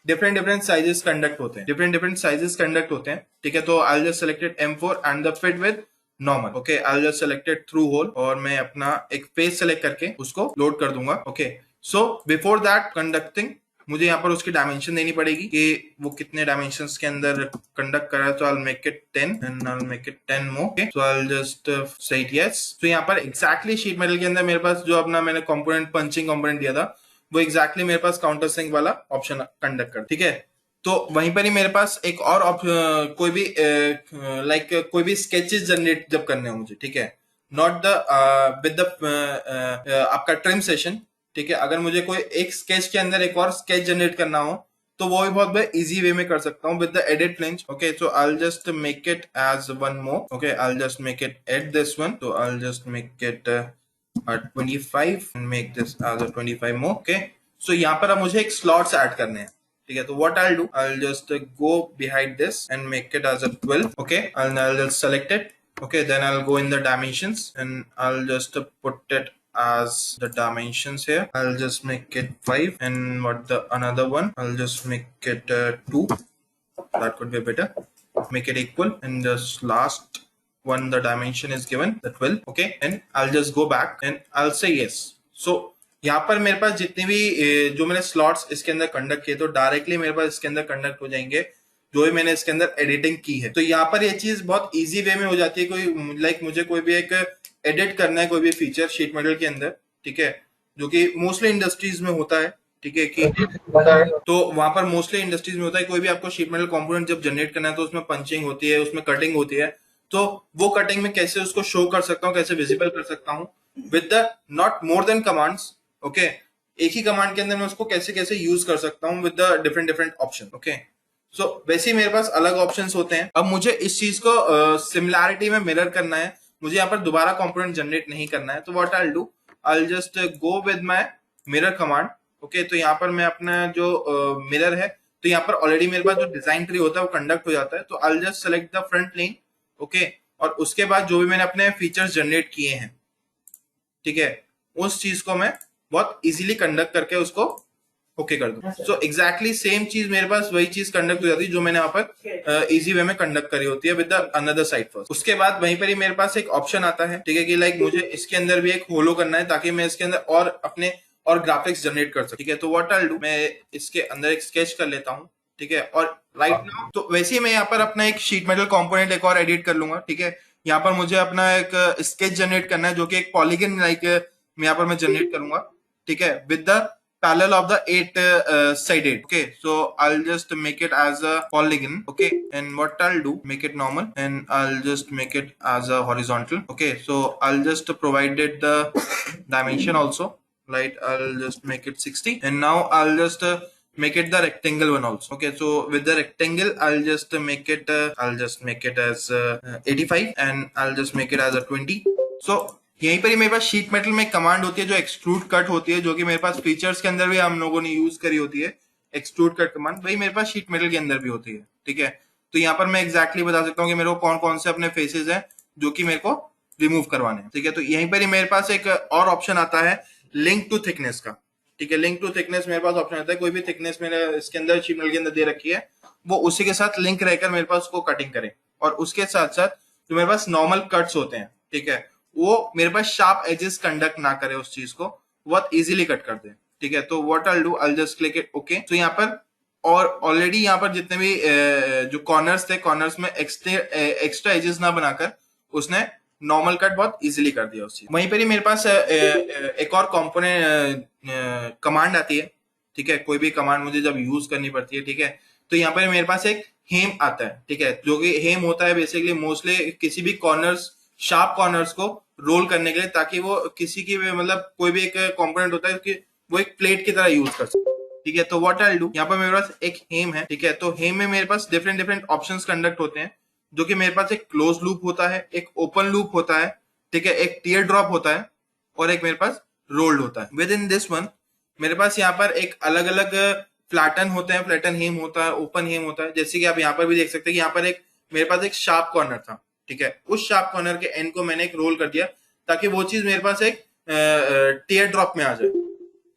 डिफरेंट साइजेस कंडक्ट होते हैं, डिफरेंट साइजेस कंडक्ट होते हैं। ठीक है, तो I just selected M4 and the fit with normal. Okay, I just selected through hole और मैं अपना एक पेज सेलेक्ट करके उसको लोड कर दूंगा। Okay, so before that conducting मुझे यहाँ पर उसकी डायमेंशन देनी पड़ेगी कि वो कितने डायमेंशंस के अंदर कंडक्ट कर रहा है। तो आई make it 10 and I make it 10 more. Okay, so I just say it yes. तो यहाँ पर एग्जैक्टली शीट मेटल के अंदर मेरे पास जो अपना मैंने कंपोनेंट पंचिंग कंपोनेंट दिया था वो एग्जैक्टली मेरे पास काउंटर सिंक वाला ऑप्शन कंडक्ट कर। ठीक है, तो वहीं पर ही मेरे पास एक और कोई भी लाइक कोई भी स्केचेस जनरेट जब करने हो मुझे, ठीक है, नॉट द विद द आपका ट्रिम सेशन। ठीक है, अगर मुझे कोई एक स्केच के अंदर एक और स्केच जनरेट करना हो तो वो भी बहुत इजी वे में कर सकता हूँ with the edit flange. Okay, so I will just make it as one more. Okay, I will just make it at this one, तो I will just make it 25 and make this as a 25 more। okay, so यहाँ पर अब मुझे एक slots add करने हैं, ठीक है। तो what I'll do, I'll just go behind this and make it as a 12। okay, I'll just select it। okay, then I'll go in the dimensions and I'll just put it as the dimensions here। I'll just make it 5, and what the another one, I'll just make it 2। that could be better, make it equal, and this last one the dimension is given the 12। okay, and I'll just go back and I'll say yes। so यहाँ पर मेरे पास जितने भी जो मैंने slots इसके अंदर conduct किए, तो डायरेक्टली मेरे पास इसके अंदर कंडक्ट हो जाएंगे जो भी मैंने इसके अंदर एडिटिंग की है। तो यहाँ पर ये चीज बहुत इजी वे में हो जाती है। कोई मुझे कोई भी एक एडिट करना है कोई भी फीचर शीट मेटल के अंदर, ठीक है, जो कि मोस्टली इंडस्ट्रीज में होता है, ठीक है, कि तो वहां पर मोस्टली इंडस्ट्रीज में होता है कोई भी आपको शीट मेटल कंपोनेंट जब जनरेट करना है तो उसमें पंचिंग होती है, उसमें कटिंग होती है। तो वो कटिंग में कैसे उसको शो कर सकता हूँ, कैसे विजिबल कर सकता हूँ with the not more than commands. Okay, एक ही कमांड के अंदर मैं उसको कैसे कैसे यूज कर सकता हूँ with the different different option. Okay, so वैसे ही मेरे पास अलग ऑप्शंस होते हैं। अब मुझे इस चीज को सिमिलैरिटी में मिरर करना है, मुझे यहाँ पर दोबारा कंपोनेंट जनरेट नहीं करना है। तो what I will do, I will just go with my mirror command. Okay, तो यहाँ पर मैं अपना जो मिरर है, तो यहाँ पर ऑलरेडी मेरे पास जो डिजाइन ट्री होता है वो कंडक्ट हो जाता है। तो I will just select the front plane. Okay, और उसके बाद जो भी मैंने अपने फीचर्स जनरेट किए हैं, ठीक है, उस चीज को मैं बहुत इजीली कंडक्ट करके उसको ओके कर दूं। सो एग्जैक्टली सेम चीज मेरे पास वही चीज कंडक्ट हो जाती है जो मैंने वहां पर इजी वे में कंडक्ट करी होती है with the another side first. उसके बाद वहीं पर ही मेरे पास एक ऑप्शन आता है, ठीक है, कि लाइक मुझे इसके अंदर भी एक होलो करना है ताकि मैं इसके अंदर और अपने और ग्राफिक्स जनरेट कर सकूं। ठीक है, तो व्हाट आई विल डू, मैं इसके अंदर एक स्केच कर लेता हूँ, ठीक है, और राइट नाउ तो वैसे ही मैं यहाँ पर अपना एक शीट मेटल कंपोनेंट एक और एडिट कर लूंगा। ठीक है, यहाँ पर मुझे अपना एक स्केच जनरेट करना है जो कि एक पॉलीगन लाइक यहाँ पर मैं जनरेट करूंगा, ठीक है, with the parallel of the 8 sided। okay, so I'll just make it as a polygon। okay, and what I'll do, make it normal and I'll just make it as a horizontal। okay, so I'll just provide it the dimension also, right? I'll just make it 60, and now I'll just make it the rectangle one also। okay, so with the rectangle I'll just make it as 85, and I'll just make it as a 20। so यहीं पर ही मेरे पास sheet metal में command होती है जो extrude cut होती है, जो कि मेरे पास फीचर्स के अंदर भी हम लोगों ने यूज करी होती है। एक्सट्रूड कट कमांड वही मेरे पास शीट मेटल के अंदर भी होती है। ठीक है, तो यहाँ पर मैं एग्जैक्टली बता सकता हूँ कि मेरे को कौन कौन से अपने फेसेस हैं जो कि मेरे को रिमूव करवाने हैं। ठीक है, तो यहीं पर ही मेरे पास एक और ऑप्शन आता है लिंक टू थिकनेस का। ठीक है, लिंक टू थिकनेस मेरे पास ऑप्शन आता है, कोई भी थिकनेस मैंने इसके अंदर शीट मेटल के अंदर दे रखी है वो उसी के साथ लिंक रहकर मेरे पास उसको कटिंग करे, और उसके साथ साथ जो मेरे पास नॉर्मल कट्स होते हैं, ठीक है, वो मेरे पास शार्प एजेस कंडक्ट ना करे, उस चीज को बहुत इजीली कट कर दे। ठीक है, तो what I will do, I will just click it okay. तो यहाँ पर और ऑलरेडी यहाँ पर जितने भी जो कॉर्नर्स थे, कॉर्नर्स में एक्स्ट्रा एजेस ना बनाकर उसने नॉर्मल कट बहुत इजीली कर दिया उस चीज। वहीं पर ही मेरे पास एक और कंपोनेंट कमांड आती है। ठीक है, कोई भी कमांड मुझे जब यूज करनी पड़ती है, ठीक है, तो यहाँ पर मेरे पास एक हेम आता है। ठीक है, जो कि हेम होता है बेसिकली मोस्टली किसी भी कॉर्नर्स, शार्प कॉर्नर्स को रोल करने के लिए, ताकि वो किसी की मतलब कोई भी एक कंपोनेंट होता है कि वो एक प्लेट की तरह यूज कर सके। ठीक है, तो व्हाट आई विल डू, यहाँ पर मेरे पास एक हेम है। ठीक है, तो हेम में मेरे पास डिफरेंट डिफरेंट ऑप्शंस कंडक्ट होते हैं, जो कि मेरे पास एक क्लोज लूप होता है, एक ओपन लूप होता है, ठीक है, एक टीयर ड्रॉप होता है, और एक मेरे पास रोल्ड होता है। विद इन दिस वन मेरे पास यहाँ पर एक अलग अलग फ्लैटन होते हैं, फ्लैटन हेम होता है, ओपन हेम होता है। जैसे कि आप यहाँ पर भी देख सकते हैं कि यहाँ पर एक मेरे पास एक शार्प कॉर्नर था। ठीक है, उस शार्प कॉर्नर के एंड को मैंने एक रोल कर दिया ताकि वो चीज मेरे पास एक टीयर ड्रॉप में आ जाए।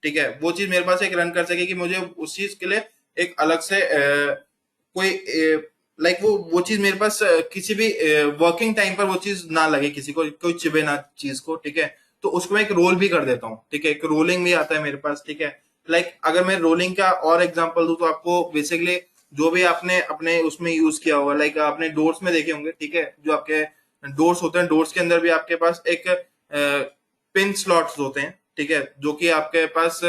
ठीक है, वो चीज मेरे पास एक रन कर सके कि मुझे उस चीज के लिए एक अलग से कोई लाइक वो चीज मेरे पास किसी भी वर्किंग टाइम पर वो चीज ना लगे, किसी को कोई चिबे ना चीज को। ठीक है, तो उसको मैं एक रोल भी कर देता हूँ। ठीक है, एक रोलिंग भी आता है मेरे पास। ठीक है, लाइक अगर मैं रोलिंग का और एग्जांपल दूं तो आपको बेसिकली जो भी आपने अपने उसमें यूज किया होगा, लाइक आपने डोर्स में देखे होंगे। ठीक है, जो आपके डोर्स होते हैं, डोर्स के अंदर भी आपके पास एक पिन स्लॉट्स होते हैं। ठीक है, जो कि आपके पास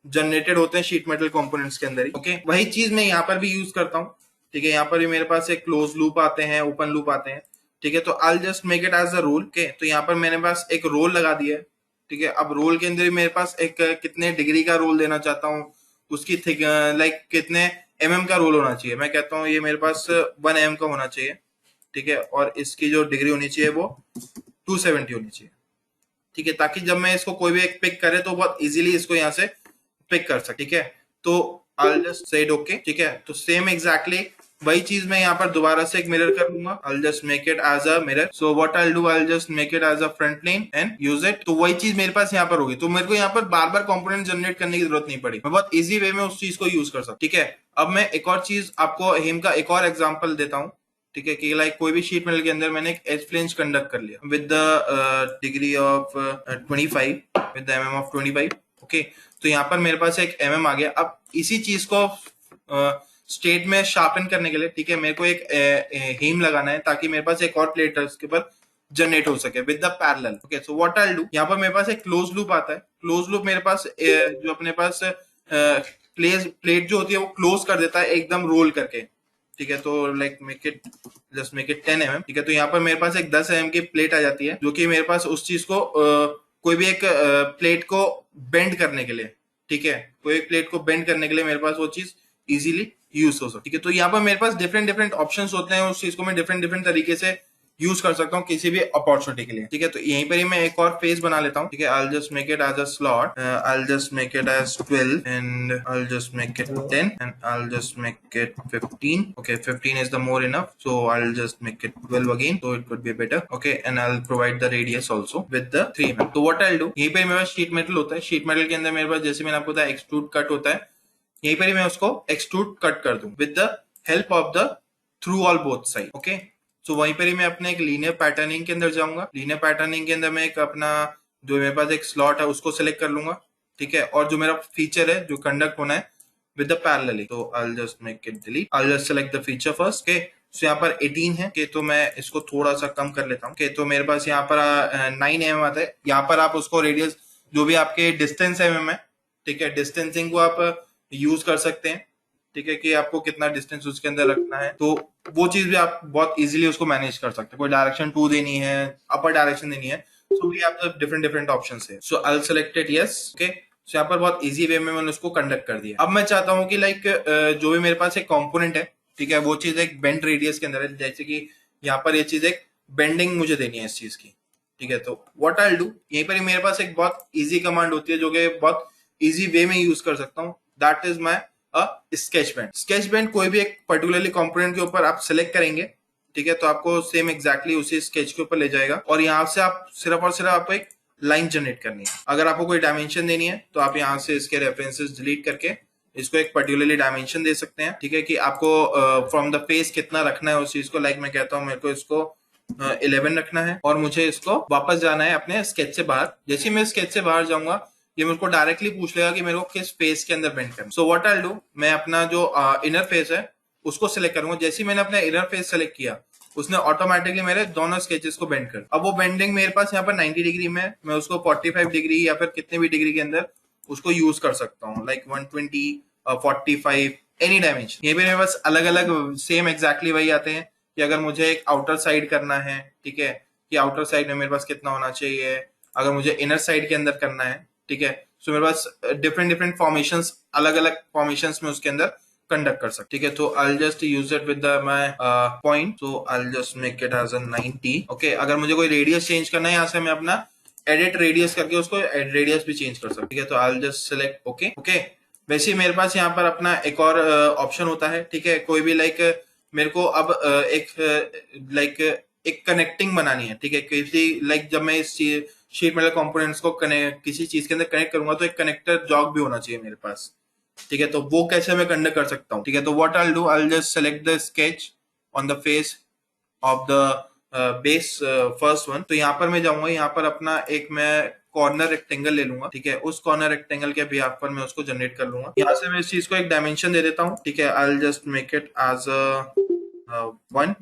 जनरेटेड होते हैं शीट मेटल कंपोनेंट्स के अंदर ही। ओके, वही चीज मैं यहाँ पर भी यूज करता हूँ। ठीक है, यहाँ पर भी मेरे पास एक क्लोज लूप आते हैं, ओपन लूप आते हैं। ठीक है, तो I just make it as a roll. Okay, तो यहाँ पर मेरे पास एक रोल लगा दिया है। ठीक है, अब रोल के अंदर भी मेरे पास एक कितने डिग्री का रोल देना चाहता हूँ, उसकी थिक लाइक कितने mm का रोल होना चाहिए। मैं कहता हूँ ये मेरे पास 1 mm का होना चाहिए, ठीक है, और इसकी जो डिग्री होनी चाहिए वो 270 होनी चाहिए, ठीक है, ताकि जब मैं इसको कोई भी एक पिक करे तो बहुत इजीली इसको यहाँ से पिक कर सके, ठीक है। तो आई जस्ट सेड ओके, ठीक है। तो सेम एग्जैक्टली वही चीज मैं यहाँ पर दोबारा से एक मिरर कर लूंगा। I just make it as a mirror. So what I do, I just make it as a front plane and use it. तो वही चीज मेरे पास यहाँ पर होगी, तो मेरे को यहाँ पर बार बार कंपोनेंट जनरेट करने की जरूरत नहीं पड़ी, मैं बहुत इजी वे में उस चीज को यूज कर सकता, ठीक है। अब मैं एक और चीज आपको हेम का एक और एग्जाम्पल देता हूँ, ठीक है, कि लाइक कोई भी शीट मेटल के अंदर मैंने एक एज फ्लेंज कंडक्ट कर लिया with the degree of 25, with the mm of 25, okay. तो यहाँ पर मेरे पास एक mm आ गया। अब इसी चीज को स्टेट में शार्पन करने के लिए, ठीक है, मेरे को एक हीम लगाना है ताकि मेरे पास एक और प्लेट उसके ऊपर जनरेट हो सके with the parallel. Okay, so what I do, यहाँ पर मेरे पास एक क्लोज लूप आता है। क्लोज लूप मेरे पास जो अपने पास प्लेट जो होती है वो क्लोज कर देता है एकदम रोल करके, ठीक है। तो like make it, just make it 10 mm, ठीक है। तो यहाँ पर मेरे पास एक 10 mm की प्लेट आ जाती है, जो कि मेरे पास उस चीज को कोई भी एक प्लेट को बेंड करने के लिए, ठीक है, कोई एक प्लेट को बेंड करने के लिए मेरे पास वो चीज इजीली यूज हो सकती है, ठीक है। तो यहाँ पर मेरे पास डिफरेंट डिफरेंट ऑप्शंस होते हैं, उस चीज को मैं डिफरेंट डिफरेंट तरीके से यूज कर सकता हूँ किसी भी अपॉर्चुनिटी के लिए, ठीक है। तो यहीं पर ही मैं एक और फेस बना लेता हूँ, ठीक है। I just make it as a slot, I just make it as 12 and I just make it 10 and I just make it 15, okay, 15 is the more enough, so I'll just make it 12 again, so it could be better, okay, and I'll provide the radius also with the 3 mm। तो what I'll do, यहीं पर मेरे पास sheet metal होता है, sheet metal के अंदर मेरे पास जैसे मैंने आपको बताया एक्सट्रूड कट होता है, यहीं पर ही मैं उसको एक्सट्रूड कट कर दूं with the help of the through all both side, okay. So वहीं पर ही मैं अपने एक लीनियर पैटर्निंग के अंदर जाऊंगा। लीनियर पैटर्निंग के अंदर मैं एक अपना जो मेरे पास एक स्लॉट है उसको सिलेक्ट कर लूंगा, ठीक है, और जो मेरा फीचर है जो कंडक्ट होना है with the parallel, so I'll just make it delete, I'll just select the feature first, okay। so यहाँ पर 18 है, okay, तो मैं इसको थोड़ा सा कम कर लेता हूँ, okay। तो मेरे पास यहाँ पर 9 mm आता है। यहाँ पर आप उसको रेडियस जो भी आपके डिस्टेंस mm है, ठीक है, डिस्टेंसिंग को आप यूज कर सकते हैं, ठीक है, कि आपको कितना डिस्टेंस उसके अंदर रखना है, तो वो चीज भी आप बहुत इजीली उसको मैनेज कर सकते हैं। कोई डायरेक्शन 2 देनी है, अपर डायरेक्शन देनी है, so we have the different different options है। So I will select it yes, okay. So यहाँ पर बहुत इजी वे में मैंने उसको कंडक्ट कर दिया। अब मैं चाहता हूँ कि लाइक जो भी मेरे पास एक कंपोनेंट है, ठीक है, वो चीज एक बेंड रेडियस के अंदर है, जैसे कि यहाँ पर ये चीज एक बेंडिंग मुझे देनी है इस चीज की, ठीक है। तो व्हाट आई विल डू, यहीं पर ही मेरे पास एक बहुत इजी कमांड होती है जो कि बहुत इजी वे में यूज कर सकता हूँ, that is my sketch band. Sketch band कोई भी एक पर्टिकुलरली कंपोनेंट के ऊपर आप सिलेक्ट करेंगे, ठीक है, तो आपको सेम एग्जैक्टली उसी स्केच के ऊपर ले जाएगा, और यहाँ से आप सिर्फ और सिर्फ आपको एक लाइन जनरेट करनी है। अगर आपको कोई डायमेंशन देनी है तो आप यहाँ से इसके रेफरेंसेस डिलीट करके इसको एक पर्टिकुलरली डायमेंशन दे सकते हैं, ठीक है, कि आपको फ्रॉम द फेस कितना रखना है उस चीज को। लाइक मैं कहता हूँ मेरे को इसको 11 रखना है और मुझे इसको वापस जाना है अपने स्केच से बाहर। जैसे ही मैं स्केच से बाहर जाऊंगा ये मेरे को डायरेक्टली पूछ लेगा कि मेरे को किस फेस के अंदर बेंड करना। सो व्हाट आई विल डू, मैं अपना जो इनर फेस है उसको सिलेक्ट करूंगा। जैसे ही मैंने अपना इनर फेस सेलेक्ट किया उसने ऑटोमेटिकली मेरे दोनों स्केचेस को बेंड कर। अब वो बेंडिंग मेरे पास यहाँ पर 90 डिग्री में, मैं उसको 45 डिग्री या फिर कितने भी डिग्री के अंदर उसको यूज कर सकता हूँ, लाइक 120, 45, एनी डायमेंशन। ये भी मेरे पास अलग अलग सेम एग्जैक्टली वही आते हैं कि अगर मुझे एक आउटर साइड करना है, ठीक है, कि आउटर साइड में मेरे पास कितना होना चाहिए, अगर मुझे इनर साइड के अंदर करना है, ठीक है। सो मेरे पास डिफरेंट डिफरेंट फॉर्मेशंस, अलग अलग फॉर्मेशंस में उसके अंदर कंडक्ट कर सकते, ठीक है। तो I just use it with my point, so I just make it as a 90, okay. अगर मुझे कोई रेडियस चेंज करना है यहाँ से मैं अपना एडिट रेडियस करके उसको रेडियस भी चेंज कर सकता हूँ, ठीक है। तो I just select okay, okay. वैसे ही मेरे पास यहाँ पर अपना एक और ऑप्शन होता है, ठीक है, कोई भी लाइक मेरे को अब लाइक एक कनेक्टिंग बनानी है, ठीक है, किसी लाइक जब मैं इस शीट मेटल कंपोनेंट्स को किसी चीज के अंदर कनेक्ट करूंगा तो एक कनेक्टर जॉक भी होना चाहिए मेरे पास, ठीक है। तो वो कैसे मैं कंडक्ट कर सकता हूँ, ठीक है। तो what I will do, I will just select the sketch on the face of the base first one. तो यहाँ पर मैं जाऊंगा, यहाँ पर अपना एक मैं कॉर्नर रेक्टेंगल ले लूंगा, ठीक है। उस कॉर्नर रेक्टेंगल के बिहाफ पर मैं उसको जनरेट कर लूंगा। यहाँ से मैं इस चीज को एक डायमेंशन दे देता हूँ, ठीक है। I will just make it as 1,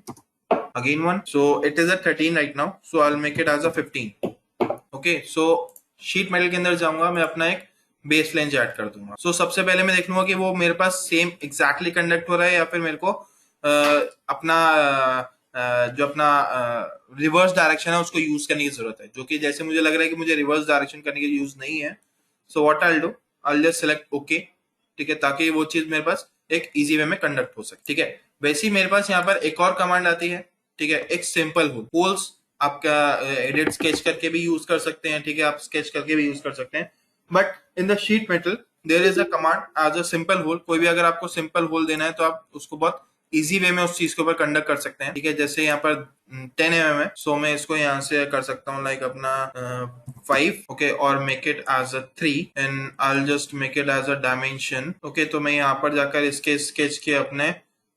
again 1, so it is at 13 right now, so I'll make it as a 15, okay। so sheet metal के अंदर जाऊंगा, मैं अपना एक बेस लाइन ऐड कर दूंगा। सो सबसे पहले मैं देख लूंगा कि वो मेरे पास सेम एग्जैक्टली कंडक्ट हो रहा है या फिर मेरे को अपना जो अपना रिवर्स डायरेक्शन है उसको यूज करने की जरूरत है, जो कि जैसे मुझे लग रहा है कि मुझे रिवर्स डायरेक्शन करने की यूज नहीं है। So what I will do, I will just select okay, ठीक है, ताकि वो चीज मेरे पास एक इजी वे में कंडक्ट हो सके। ठीक है, वैसे ही मेरे पास यहाँ पर एक और कमांड आती है। ठीक है, एक सिंपल होल। होल्स आपका एडिट स्केच करके भी यूज कर सकते हैं। ठीक है, आप स्केच करके भी यूज कर सकते हैं, but in the sheet metal there is a command as a simple hole. कोई भी अगर आपको सिंपल होल देना है तो आप उसको बहुत इजी वे में उस चीज के ऊपर कंडक्ट कर सकते हैं। ठीक है, जैसे यहाँ पर 10 mm है, सो मैं इसको यहाँ से कर सकता हूँ लाइक अपना 5, ओके, और make it as a 3 and I just make it as a dimension. Okay, तो मैं यहाँ पर जाकर इसके स्केच के अपने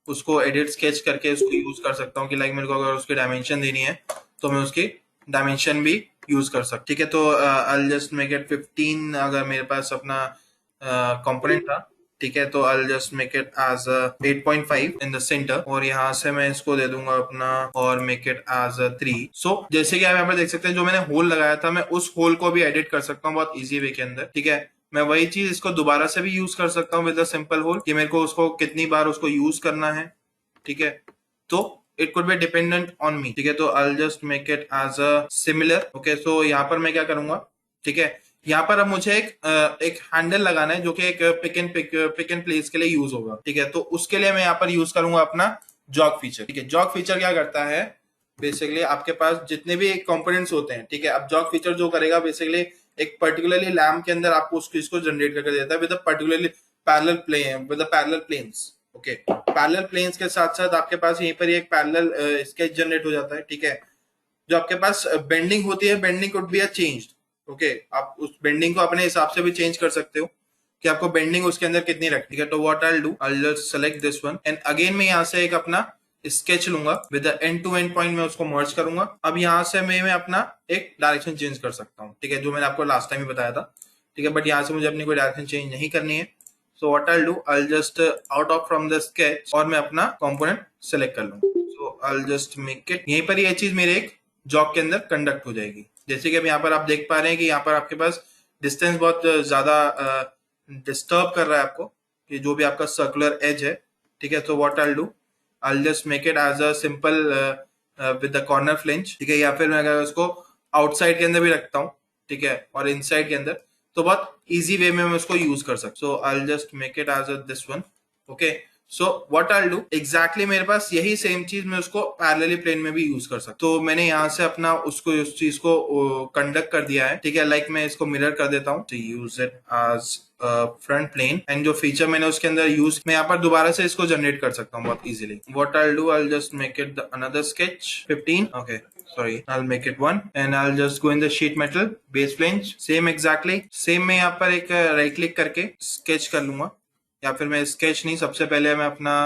उसको एडिट स्केच करके उसको यूज कर सकता हूँ कि लाइक मेरे को अगर उसकी डायमेंशन देनी है तो मैं उसकी डायमेंशन भी यूज कर सकता। ठीक है, तो आई जस्ट मेक इट 15 अगर मेरे पास अपना कंपोनेंट था। ठीक है, तो I just make it as 8.5 in the centre, और यहाँ से मैं इसको दे दूंगा अपना और मेक इट एज 3। सो जैसे कि आप यहाँ पर देख सकते हैं, जो मैंने होल लगाया था मैं उस होल को भी एडिट कर सकता हूँ बहुत इजी वे के अंदर। ठीक है, मैं वही चीज इसको दोबारा से भी यूज कर सकता हूँ विद अ सिंपल होल, कि मेरे को उसको कितनी बार उसको यूज करना है। ठीक है, तो it could be dependent on me. ठीक है, तो I just make it as a similar. Okay, so यहाँ पर मैं क्या करूंगा, ठीक है, यहाँ पर अब मुझे एक हैंडल लगाना है जो कि एक पिक एंड प्लेस के लिए यूज होगा। ठीक है, तो उसके लिए मैं यहाँ पर यूज करूंगा अपना जॉग फीचर। ठीक है, जॉग फीचर क्या करता है, बेसिकली आपके पास जितने भी कंपोनेंट्स होते हैं, ठीक है, अब जॉग फीचर जो करेगा बेसिकली एक पर्टिकुलरली लैम्प के अंदर आपको उसको इसको जनरेट करके देता है with a particularly parallel plane, with a parallel planes. Okay, parallel planes के साथ साथ आपके पास यहीं पर एक पैरेलल स्केच जनरेट हो जाता है। ठीक है, जो आपके पास बेंडिंग होती है, bending could be a changed. Okay, आप उस बेंडिंग को अपने हिसाब से भी चेंज कर सकते हो कि आपको बेंडिंग उसके अंदर कितनी रखनी है। तो what I do, I just select this one and again मैं यहाँ से एक अपना स्केच लूंगा with end to end point में उसको मर्ज करूंगा। अब यहाँ से मैं अपना एक डायरेक्शन चेंज कर सकता हूँ। ठीक है, जो मैंने आपको लास्ट टाइम ही बताया था। ठीक है, बट यहाँ से मुझे अपनी कोई डायरेक्शन चेंज नहीं करनी है। So what I do, I just out of from the sketch और मैं अपना कंपोनेंट सेलेक्ट कर लूंगा। सो आई जस्ट मेक इट, यहीं पर ये चीज मेरे एक जॉब के अंदर कंडक्ट हो जाएगी। जैसे कि अब यहाँ पर आप देख पा रहे हैं कि यहाँ पर आपके पास डिस्टेंस बहुत ज्यादा डिस्टर्ब कर रहा है आपको, कि जो भी आपका सर्कुलर एज है। ठीक है, तो what I do, I just make it as a simple with the corner flinch. ठीक है, या फिर मैं अगर उसको आउटसाइड के अंदर भी रखता हूँ, ठीक है, और इनसाइड के अंदर, तो बहुत इजी वे में मैं उसको यूज कर सकता। So I just make it as this one. Okay, so what I do exactly, मेरे पास यही सेम चीज मैं उसको पैरेलली प्लेन में भी यूज कर सकता। तो मैंने यहाँ से अपना उसको उस चीज को कंडक्ट कर दिया है। ठीक है, लाइक मैं इसको मिरर कर देता हूँ to use it as front plane, and जो फीचर मैंने उसके अंदर यूज, मैं यहाँ पर दोबारा से इसको जनरेट कर सकता हूँ बहुत easily. What I do, I just make it another sketch 15। Okay, sorry, I'll make it 1 and I'll just go in the sheet metal base plane, same exactly same। मैं यहाँ पर एक राइट क्लिक करके sketch कर लूंगा, या फिर मैं स्केच नहीं, सबसे पहले मैं अपना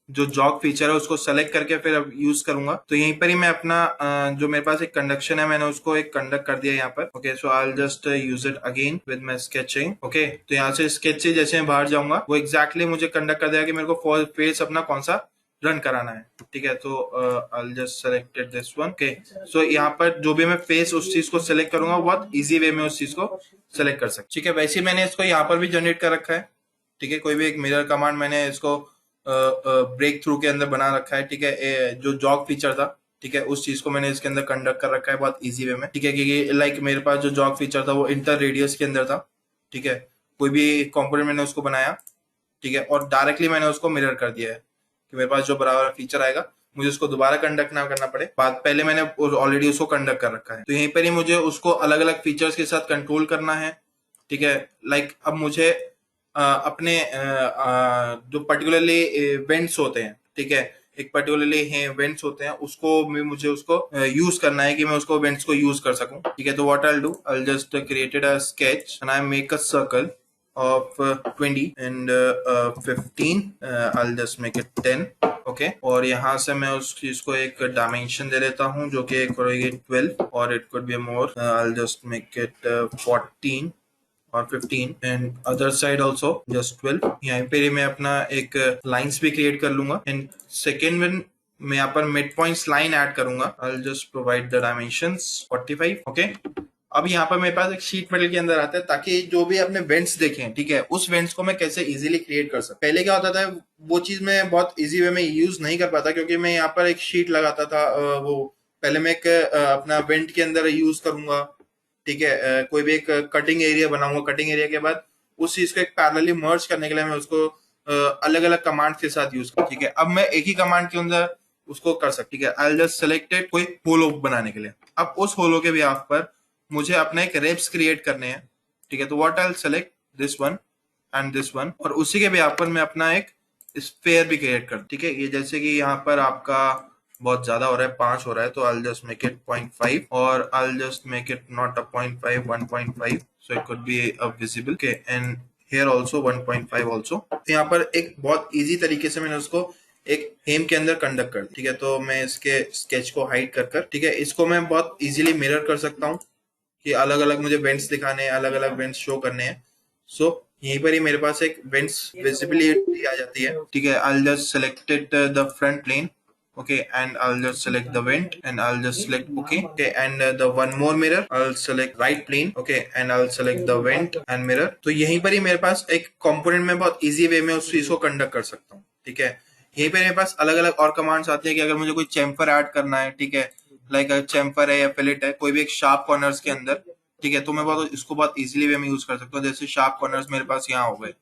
जो जॉग फीचर है उसको सेलेक्ट करके फिर अब यूज करूंगा। तो यहीं पर ही मैं अपना जो मेरे पास एक कंडक्शन है मैंने उसको एक कंडक्ट कर दिया यहाँ पर। Okay, so I just use it again with my sketching. Okay, तो यहाँ से स्केच से जैसे मैं बाहर जाऊंगा वो एग्जैक्टली मुझे कंडक्ट कर देगा कि मेरे को फेस अपना कौन सा रन कराना है। ठीक है, तो I just selected this one. Okay, so यहाँ पर जो भी मैं फेस उस चीज को सेलेक्ट करूंगा बहुत इजी वे में उस चीज को सेलेक्ट कर सकता। ठीक है, वैसे ही मैंने इसको यहाँ पर भी जनरेट कर रखा है। ठीक है, कोई भी एक मिरर कमांड मैंने इसको ब्रेक थ्रू के अंदर बना रखा है। ठीक है, जो जॉग फीचर था, ठीक है, उस चीज को मैंने इसके अंदर कंडक्ट कर रखा है बहुत इजी वे में। ठीक है, क्योंकि लाइक मेरे पास जो जॉग फीचर था वो इंटर रेडियस के अंदर था। ठीक है, कोई भी कंपोनेंट मैंने उसको बनाया, ठीक है, और डायरेक्टली मैंने उसको मिरर कर दिया है कि मेरे पास जो बराबर फीचर आएगा मुझे उसको दोबारा कंडक्ट ना करना पड़े, बात पहले मैंने ऑलरेडी उसको कंडक्ट कर रखा है। तो यहीं पर ही मुझे उसको अलग अलग फीचर्स के साथ कंट्रोल करना है। ठीक है, लाइक अब मुझे अपने जो पर्टिकुलरली वेंट्स होते हैं, ठीक है, एक पर्टिकुलरली वेंट्स होते हैं, उसको मुझे उसको यूज करना है कि मैं उसको वेंट्स को यूज कर सकूं। ठीक है, तो what I do, I just created a sketch and I make a circle of 20 and 15। I'll just make it 10। Okay, और यहाँ से मैं उस चीज को एक डायमेंशन दे देता हूँ जो कि एक होगी 12, और it could be more. I'll just make it 14 और 15 and other side also just 12। यहाँ पे ही मैं अपना एक लाइंस भी क्रिएट कर लूंगा, एंड सेकेंड वन मैं यहाँ पर मिड पॉइंट्स लाइन ऐड करूंगा। I just provide the dimensions 45। Okay, अब यहाँ पर मेरे पास एक शीट मेटल के अंदर आता है ताकि जो भी अपने वेंट्स देखें, ठीक है, उस वेंट्स को मैं कैसे इजीली क्रिएट कर सकता। पहले क्या होता था, वो चीज मैं बहुत इजी वे में यूज नहीं कर पाता क्योंकि मैं यहाँ पर एक शीट लगाता था। वो पहले मैं एक अपना वेंट के अंदर यूज करूंगा। ठीक है, कोई भी एक कटिंग एरिया बनाऊंगा, कटिंग एरिया के बाद उस चीज को एक पैरेलली मर्ज करने के लिए मैं उसको अलग अलग कमांड के साथ यूज कर, ठीक है। अब मैं एक ही कमांड के अंदर उसको कर सकता, ठीक है। आई जस्ट सेलेक्टेड कोई होलो बनाने के लिए। अब उस होलो के बिहाफ पर मुझे अपना एक रेप्स क्रिएट करने हैं, ठीक है। तो what I select this one and this one, और उसी के बिहाफ पर मैं अपना एक स्फेयर भी क्रिएट कर, ठीक है। ये जैसे कि यहाँ पर आपका बहुत ज्यादा हो रहा है, 5 हो रहा है, तो आई जस्ट मेक इट 0.5 और I just make it not a 0.5, 1.5, so it could be a visible, okay, and here also 1.5 also। तो यहाँ पर एक बहुत इजी तरीके से मैंने उसको एक हेम के अंदर कंडक्ट कर, ठीक है। तो मैं इसके स्केच को हाइड कर कर, ठीक है, इसको मैं बहुत इजीली मिरर कर सकता हूँ कि अलग अलग मुझे वेंट्स दिखाने हैं, अलग अलग वेंट्स शो करने हैं। सो यहीं पर ही मेरे पास एक वेंट्स विजिबिलिटी आ जाती है, ठीक है। I just selected the front plane, okay, and I'll just select the vent and I'll just select okay, okay, and the one more mirror I'll select right plane, okay, and I'll select the vent and mirror। तो यहीं पर ही मेरे पास एक component में बहुत easy way में उस चीज को कंडक्ट कर सकता हूँ, ठीक है। यहीं पे मेरे पास अलग अलग और कमांड्स आती है कि अगर मुझे कोई चैम्फर ऐड करना है, ठीक है, लाइक चैम्फर है या फिलेट है, कोई भी एक शार्प कॉर्नर्स के अंदर, ठीक है, तो मैं बहुत इसको बहुत इजीली वे में यूज कर सकता हूँ। जैसे शार्प कॉर्नर्स मेरे पास यहाँ हो गए,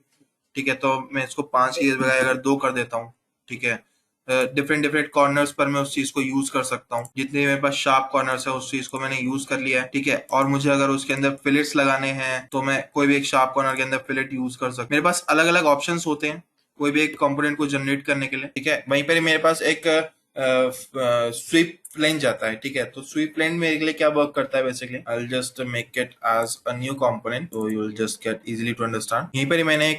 ठीक है, तो मैं इसको 5 की बजाय अगर 2 कर देता हूँ, ठीक है। डिफरेंट डिफरेंट कॉर्नर्स पर मैं उस चीज को यूज कर सकता हूँ। जितने मेरे पास शार्प कॉर्नर्स है उस चीज को मैंने यूज कर लिया है, ठीक है। और मुझे अगर उसके अंदर फिलेट्स लगाने हैं तो मैं कोई भी एक शार्प कॉर्नर के अंदर फिलेट यूज कर सकता हूँ। मेरे पास अलग अलग ऑप्शंस होते हैं कोई भी एक कंपोनेंट को जनरेट करने के लिए, ठीक है। वहीं पर मेरे पास एक स्वीप प्लेन जाता है, ठीक है। तो स्वीप प्लेन मेरे लिए क्या वर्क करता है basically, I will just make it as a new component, तो you will just get easily to understand. यहीं पर ही मैंने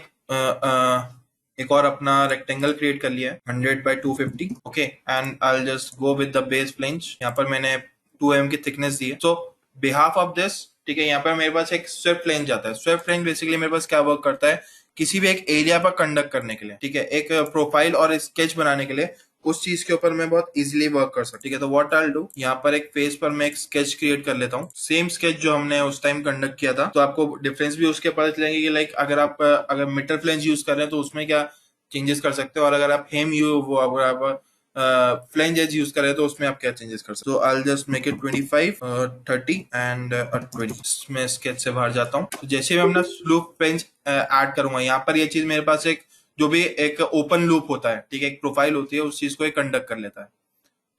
एक और अपना रेक्टेंगल क्रिएट कर लिया है 100 by 250, okay, and I will just go with the base planes. यहाँ पर मैंने 2 mm की थिकनेस दी है। सो बिहाफ ऑफ दिस, ठीक है, यहाँ पर मेरे पास एक स्वेप्ट प्लेन जाता है। स्वेप्ट प्लेन बेसिकली मेरे पास क्या वर्क करता है, किसी भी एक एरिया पर कंडक्ट करने के लिए, ठीक है, एक प्रोफाइल और स्केच बनाने के लिए उस चीज के ऊपर मैं बहुत इजीली वर्क कर सकता हूँ, ठीक है। तो व्हाट आई विल डू, यहाँ पर एक फेस पर मैं एक स्केच क्रिएट कर लेता हूँ, सेम स्केच जो हमने उस टाइम कंडक्ट किया था। तो आपको डिफरेंस भी उसके पता चलेंगे कि लाइक अगर आप अगर मीटर फ्लेंज यूज कर रहे हैं तो उसमें क्या चेंजेस कर सकते हो, और अगर आप हेम यू वो अगर आप फ्लेंज एज यूज कर रहे हैं तो उसमें आप क्या चेंजेस कर सकते हो। आई will just make it 25, 30 and 20। मैं स्केच से बाहर जाता हूँ। तो जैसे मैं अपना लूप फ्लेंज ऐड करूंगा, यहाँ पर ये चीज मेरे पास एक जो भी एक ओपन लूप होता है, ठीक है, एक प्रोफाइल होती है, उस चीज को एक कंडक्ट कर लेता है,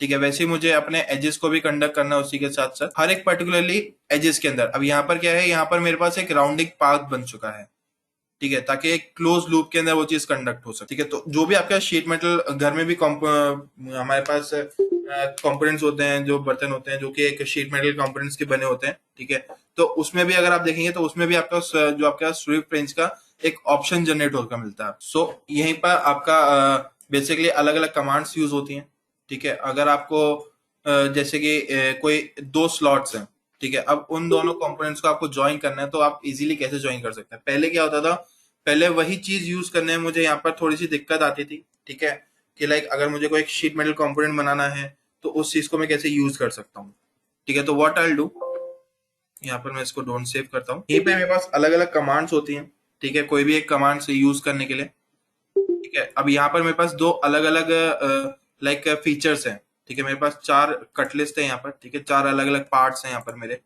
ठीक है। वैसे ही मुझे अपने एजेस को भी कंडक्ट करना है उसी के साथ साथ हर एक पर्टिकुलरली एजेस के अंदर। अब यहाँ पर क्या है, यहाँ पर मेरे पास एक राउंडिंग पाथ बन चुका है, ठीक है, ताकि एक क्लोज लूप के अंदर वो चीज कंडक्ट हो सके, ठीक है। तो जो भी आपका शीट मेटल घर में भी हमारे पास कंपोनेंट्स होते हैं, जो बर्तन होते हैं जो कि एक शीट मेटल कंपोनेंट्स के बने होते हैं, ठीक है। तो उसमें भी अगर आप देखेंगे तो उसमें भी आपका जो आपका स्विफ्ट रेंज का एक ऑप्शन जनरेट होकर मिलता है। सो यहीं पर आपका बेसिकली अलग अलग कमांड्स यूज होती हैं, ठीक है। अगर आपको जैसे कि कोई 2 स्लॉट्स हैं, ठीक है, अब उन दोनों कंपोनेंट्स को आपको ज्वाइन करना है, तो आप इजीली कैसे ज्वाइन कर सकते हैं। पहले क्या होता था, पहले वही चीज यूज करने में मुझे यहाँ पर थोड़ी सी दिक्कत आती थी, ठीक है, कि लाइक अगर मुझे कोई एक शीट मेटल कंपोनेंट बनाना है तो उस चीज को मैं कैसे यूज कर सकता हूँ, ठीक है। तो व्हाट आई विल डू, यहाँ पर मैं इसको डोंट सेव करता हूँ। यहीं पे मेरे पास अलग अलग कमांड्स होती हैं, ठीक है, कोई भी एक कमांड से यूज करने के लिए, ठीक है। अब यहाँ पर मेरे पास 2 अलग अलग लाइक फीचर्स हैं, ठीक है। मेरे पास 4 कट लिस्ट है यहाँ पर, ठीक है, 4 अलग अलग पार्ट्स हैं यहाँ पर मेरे,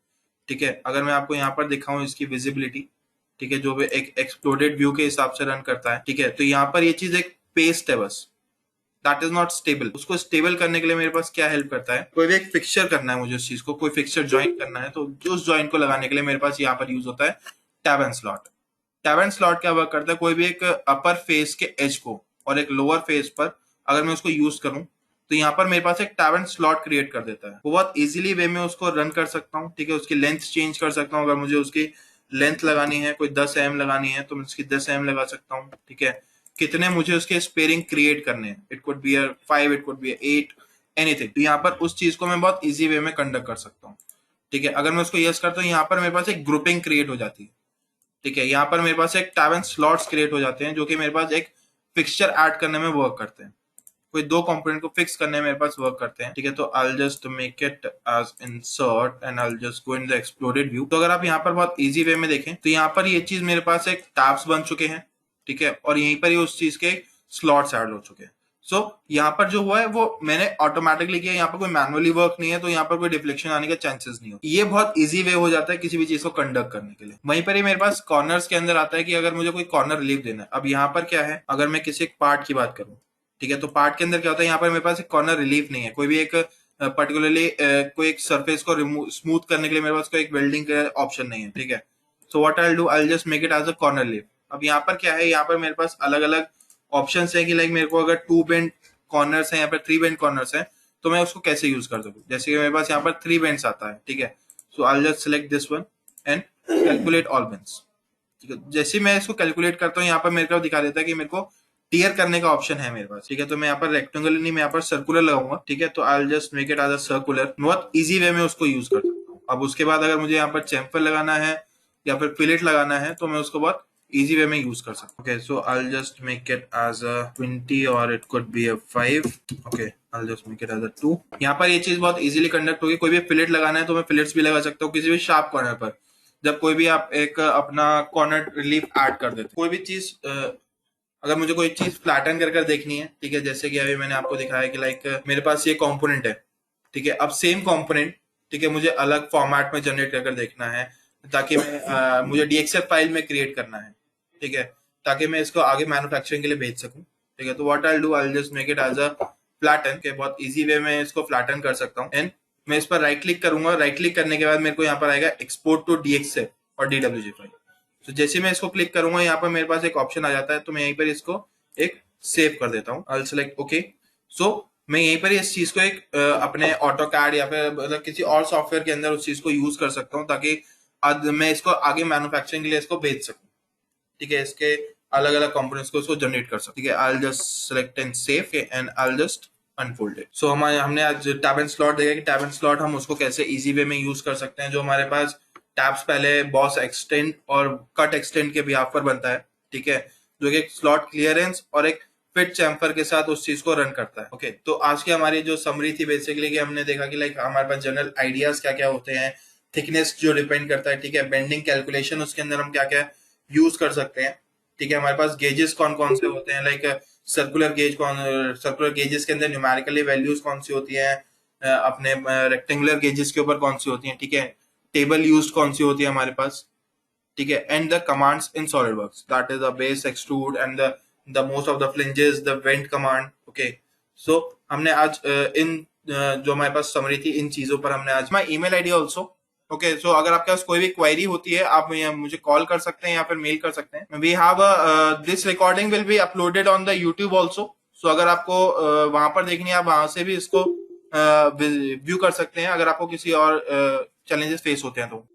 ठीक है। अगर मैं आपको यहाँ पर दिखाऊं इसकी विजिबिलिटी, ठीक है, जो भी एक एक्सप्लोडेड व्यू के हिसाब से रन करता है, ठीक है। तो यहाँ पर ये चीज एक पेस्ट है बस, दैट इज नॉट स्टेबल। उसको स्टेबल करने के लिए मेरे पास क्या हेल्प करता है, कोई भी एक फिक्सचर करना है मुझे उस चीज को, कोई फिक्सचर ज्वाइन करना है, तो जो उस ज्वाइन को लगाने के लिए मेरे पास यहाँ पर यूज होता है tab and slot. Tab and slot क्या वर्क करता है, कोई भी एक अपर फेस के एज को और एक लोअर फेस पर अगर मैं उसको यूज करूं तो यहाँ पर मेरे पास एक टैब एंड स्लॉट क्रिएट कर देता है। वो बहुत इजीली वे में उसको रन कर सकता हूँ, ठीक है। उसकी लेंथ चेंज कर सकता हूँ, अगर मुझे उसकी लेंथ लगानी है कोई 10 mm लगानी है तो मैं उसकी 10 mm लगा सकता हूँ, ठीक है। कितने मुझे उसके स्पेयरिंग क्रिएट करने हैं, it could B 5, it could B 8, anything. तो यहाँ पर उस चीज को मैं बहुत इजी वे में कंडक्ट कर सकता हूँ, ठीक है। अगर मैं उसको यस करता हूँ यहाँ पर मेरे पास एक ग्रुपिंग क्रिएट हो जाती है, ठीक है। यहाँ पर मेरे पास एक टैब एंड स्लॉट्स क्रिएट हो जाते हैं जो कि मेरे पास एक फिक्सचर ऐड करने में वर्क करते हैं, कोई 2 कंपोनेंट को फिक्स करने में मेरे पास वर्क करते हैं, ठीक है। तो I just make it as insert and I just go in the exploded view. तो अगर आप यहाँ पर बहुत इजी वे में देखें तो यहाँ पर ये चीज मेरे पास एक टैब्स बन चुके हैं, ठीक है, और यहीं पर ही उस चीज के स्लॉट्स ऐड हो चुके हैं। सो यहाँ पर जो हुआ है वो मैंने ऑटोमेटिकली किया, यहाँ पर कोई मैनुअली वर्क नहीं है, तो यहाँ पर कोई डिफ्लेक्शन आने के चांसेस नहीं हो। ये बहुत इजी वे हो जाता है किसी भी चीज को कंडक्ट करने के लिए। वहीं पर ही मेरे पास कॉर्नर्स के अंदर आता है कि अगर मुझे कोई कॉर्नर रिलीफ देना है। अब यहाँ पर क्या है, अगर मैं किसी एक पार्ट की बात करूँ, ठीक है, तो पार्ट के अंदर क्या होता है, यहाँ पर मेरे पास एक कॉर्नर रिलीफ नहीं है, कोई भी एक पर्टिकुलरली कोई एक सरफेस को स्मूथ करने के लिए मेरे पास कोई एक वेल्डिंग का ऑप्शन नहीं है, ठीक है। So what I do, I just make it as a corner relief. अब यहाँ पर क्या है, यहाँ पर मेरे पास अलग अलग ऑप्शन है कि लाइक मेरे को अगर 2 बेंड कॉर्नर्स है, यहाँ पर 3 बेंड कॉर्नर्स है, तो मैं उसको कैसे यूज कर सकूँ। जैसे कि मेरे पास यहाँ पर 3 बेंड्स आता है, ठीक है। So I just select this one and calculate all bends, ठीक है। जैसे मैं इसको कैलकुलेट करता हूँ, यहाँ पर मेरे को दिखा देता है कि मेरे को टीयर करने का ऑप्शन है मेरे पास, ठीक है। तो मैं यहाँ पर रेक्टेंगुलर नहीं, मैं यहाँ पर सर्कुलर लगाऊंगा, ठीक है। तो I just make it as a circular, बहुत इजी वे में उसको यूज कर सकता हूँ। अब उसके बाद अगर मुझे यहाँ पर चैम्फर लगाना है या फिर फिलेट लगाना है, तो मैं उसको बहुत इजी वे में यूज कर सकता हूँ। Okay, so I just make it as a 20 और it could be a 5। Okay, I just make it as a 2। यहाँ पर ये चीज बहुत इजीली कंडक्ट होगी। कोई भी फिलेट लगाना है तो मैं फिलेट्स भी लगा सकता हूँ किसी भी शार्प कॉर्नर पर। जब कोई भी आप एक अपना कॉर्नर रिलीफ ऐड कर देते, कोई भी चीज अगर मुझे कोई चीज फ्लैटन कर कर देखनी है, ठीक है, जैसे कि अभी मैंने आपको दिखाया कि लाइक मेरे पास ये कंपोनेंट है, ठीक है। अब सेम कंपोनेंट, ठीक है, मुझे अलग फॉर्मेट में जनरेट कर कर देखना है, ताकि मैं मुझे डीएक्सएल फाइल में क्रिएट करना है, ठीक है, ताकि मैं इसको आगे मैन्युफैक्चरिंग के लिए भेज सकूं, ठीक है। तो what I do, I just make it as a flatten के, बहुत इजी वे में इसको फ्लैटन कर सकता हूँ। एंड मैं इस पर राइट क्लिक करूंगा, राइट क्लिक करने के बाद मेरे को यहाँ पर आएगा एक्सपोर्ट टू डीएक्सएल और डीडब्ल्यूजी फाइल। तो जैसे मैं इसको क्लिक करूंगा, यहाँ पर मेरे पास एक ऑप्शन आ जाता है, तो मैं यहीं पर इसको एक सेव कर देता हूँ। I select okay. सो मैं यहीं पर इस चीज को एक अपने ऑटो कैड या फिर मतलब किसी और सॉफ्टवेयर के अंदर उस चीज को यूज कर सकता हूँ, ताकि मैं इसको आगे मैन्युफैक्चरिंग के लिए इसको भेज सकूँ, ठीक है। इसके अलग अलग कंपोनेंट्स को इसको जनरेट कर सकते, ठीक है। I just select and save and I just unfold it. So हमने आज टैब एंड स्लॉट देखा कि टैब एंड स्लॉट हम उसको कैसे इजी वे में यूज कर सकते हैं। जो हमारे पास टैब्स पहले बॉस एक्सटेंड और कट एक्सटेंड के बिहाफ पर बनता है, ठीक है, जो कि एक स्लॉट क्लियरेंस और एक फिट चैम्फर के साथ उस चीज को रन करता है। ओके, तो आज की हमारी जो समरी थी बेसिकली कि हमने देखा कि लाइक हमारे पास जनरल आइडियाज क्या क्या होते हैं, थिकनेस जो डिपेंड करता है, ठीक है, बेंडिंग कैलकुलेशन उसके अंदर हम क्या क्या यूज कर सकते हैं, ठीक है। हमारे पास गेजेस कौन कौन से होते हैं, लाइक सर्कुलर गेजेस के अंदर न्यूमेरिकली वैल्यूज कौन सी होती है, अपने रेक्टेंगुलर गेजेस के ऊपर कौन सी होती हैं, ठीक है, टेबल यूज कौन सी होती है हमारे पास, ठीक है। And the commands in SolidWorks, that is the base, extrude and the most of the flanges, the vent command. Okay, so हमने आज जो हमारे पास समरी थी इन चीजों पर हमने आज my email ID also. Okay, so अगर आपके पास कोई भी क्वेरी होती है, आप मुझे कॉल कर सकते हैं या फिर मेल कर सकते हैं। We have this recording will be uploaded on the YouTube also. So अगर आपको वहां पर देखनी है, आप वहां से भी इसको व्यू कर सकते हैं, अगर आपको किसी और चैलेंजेस फेस होते हैं तो।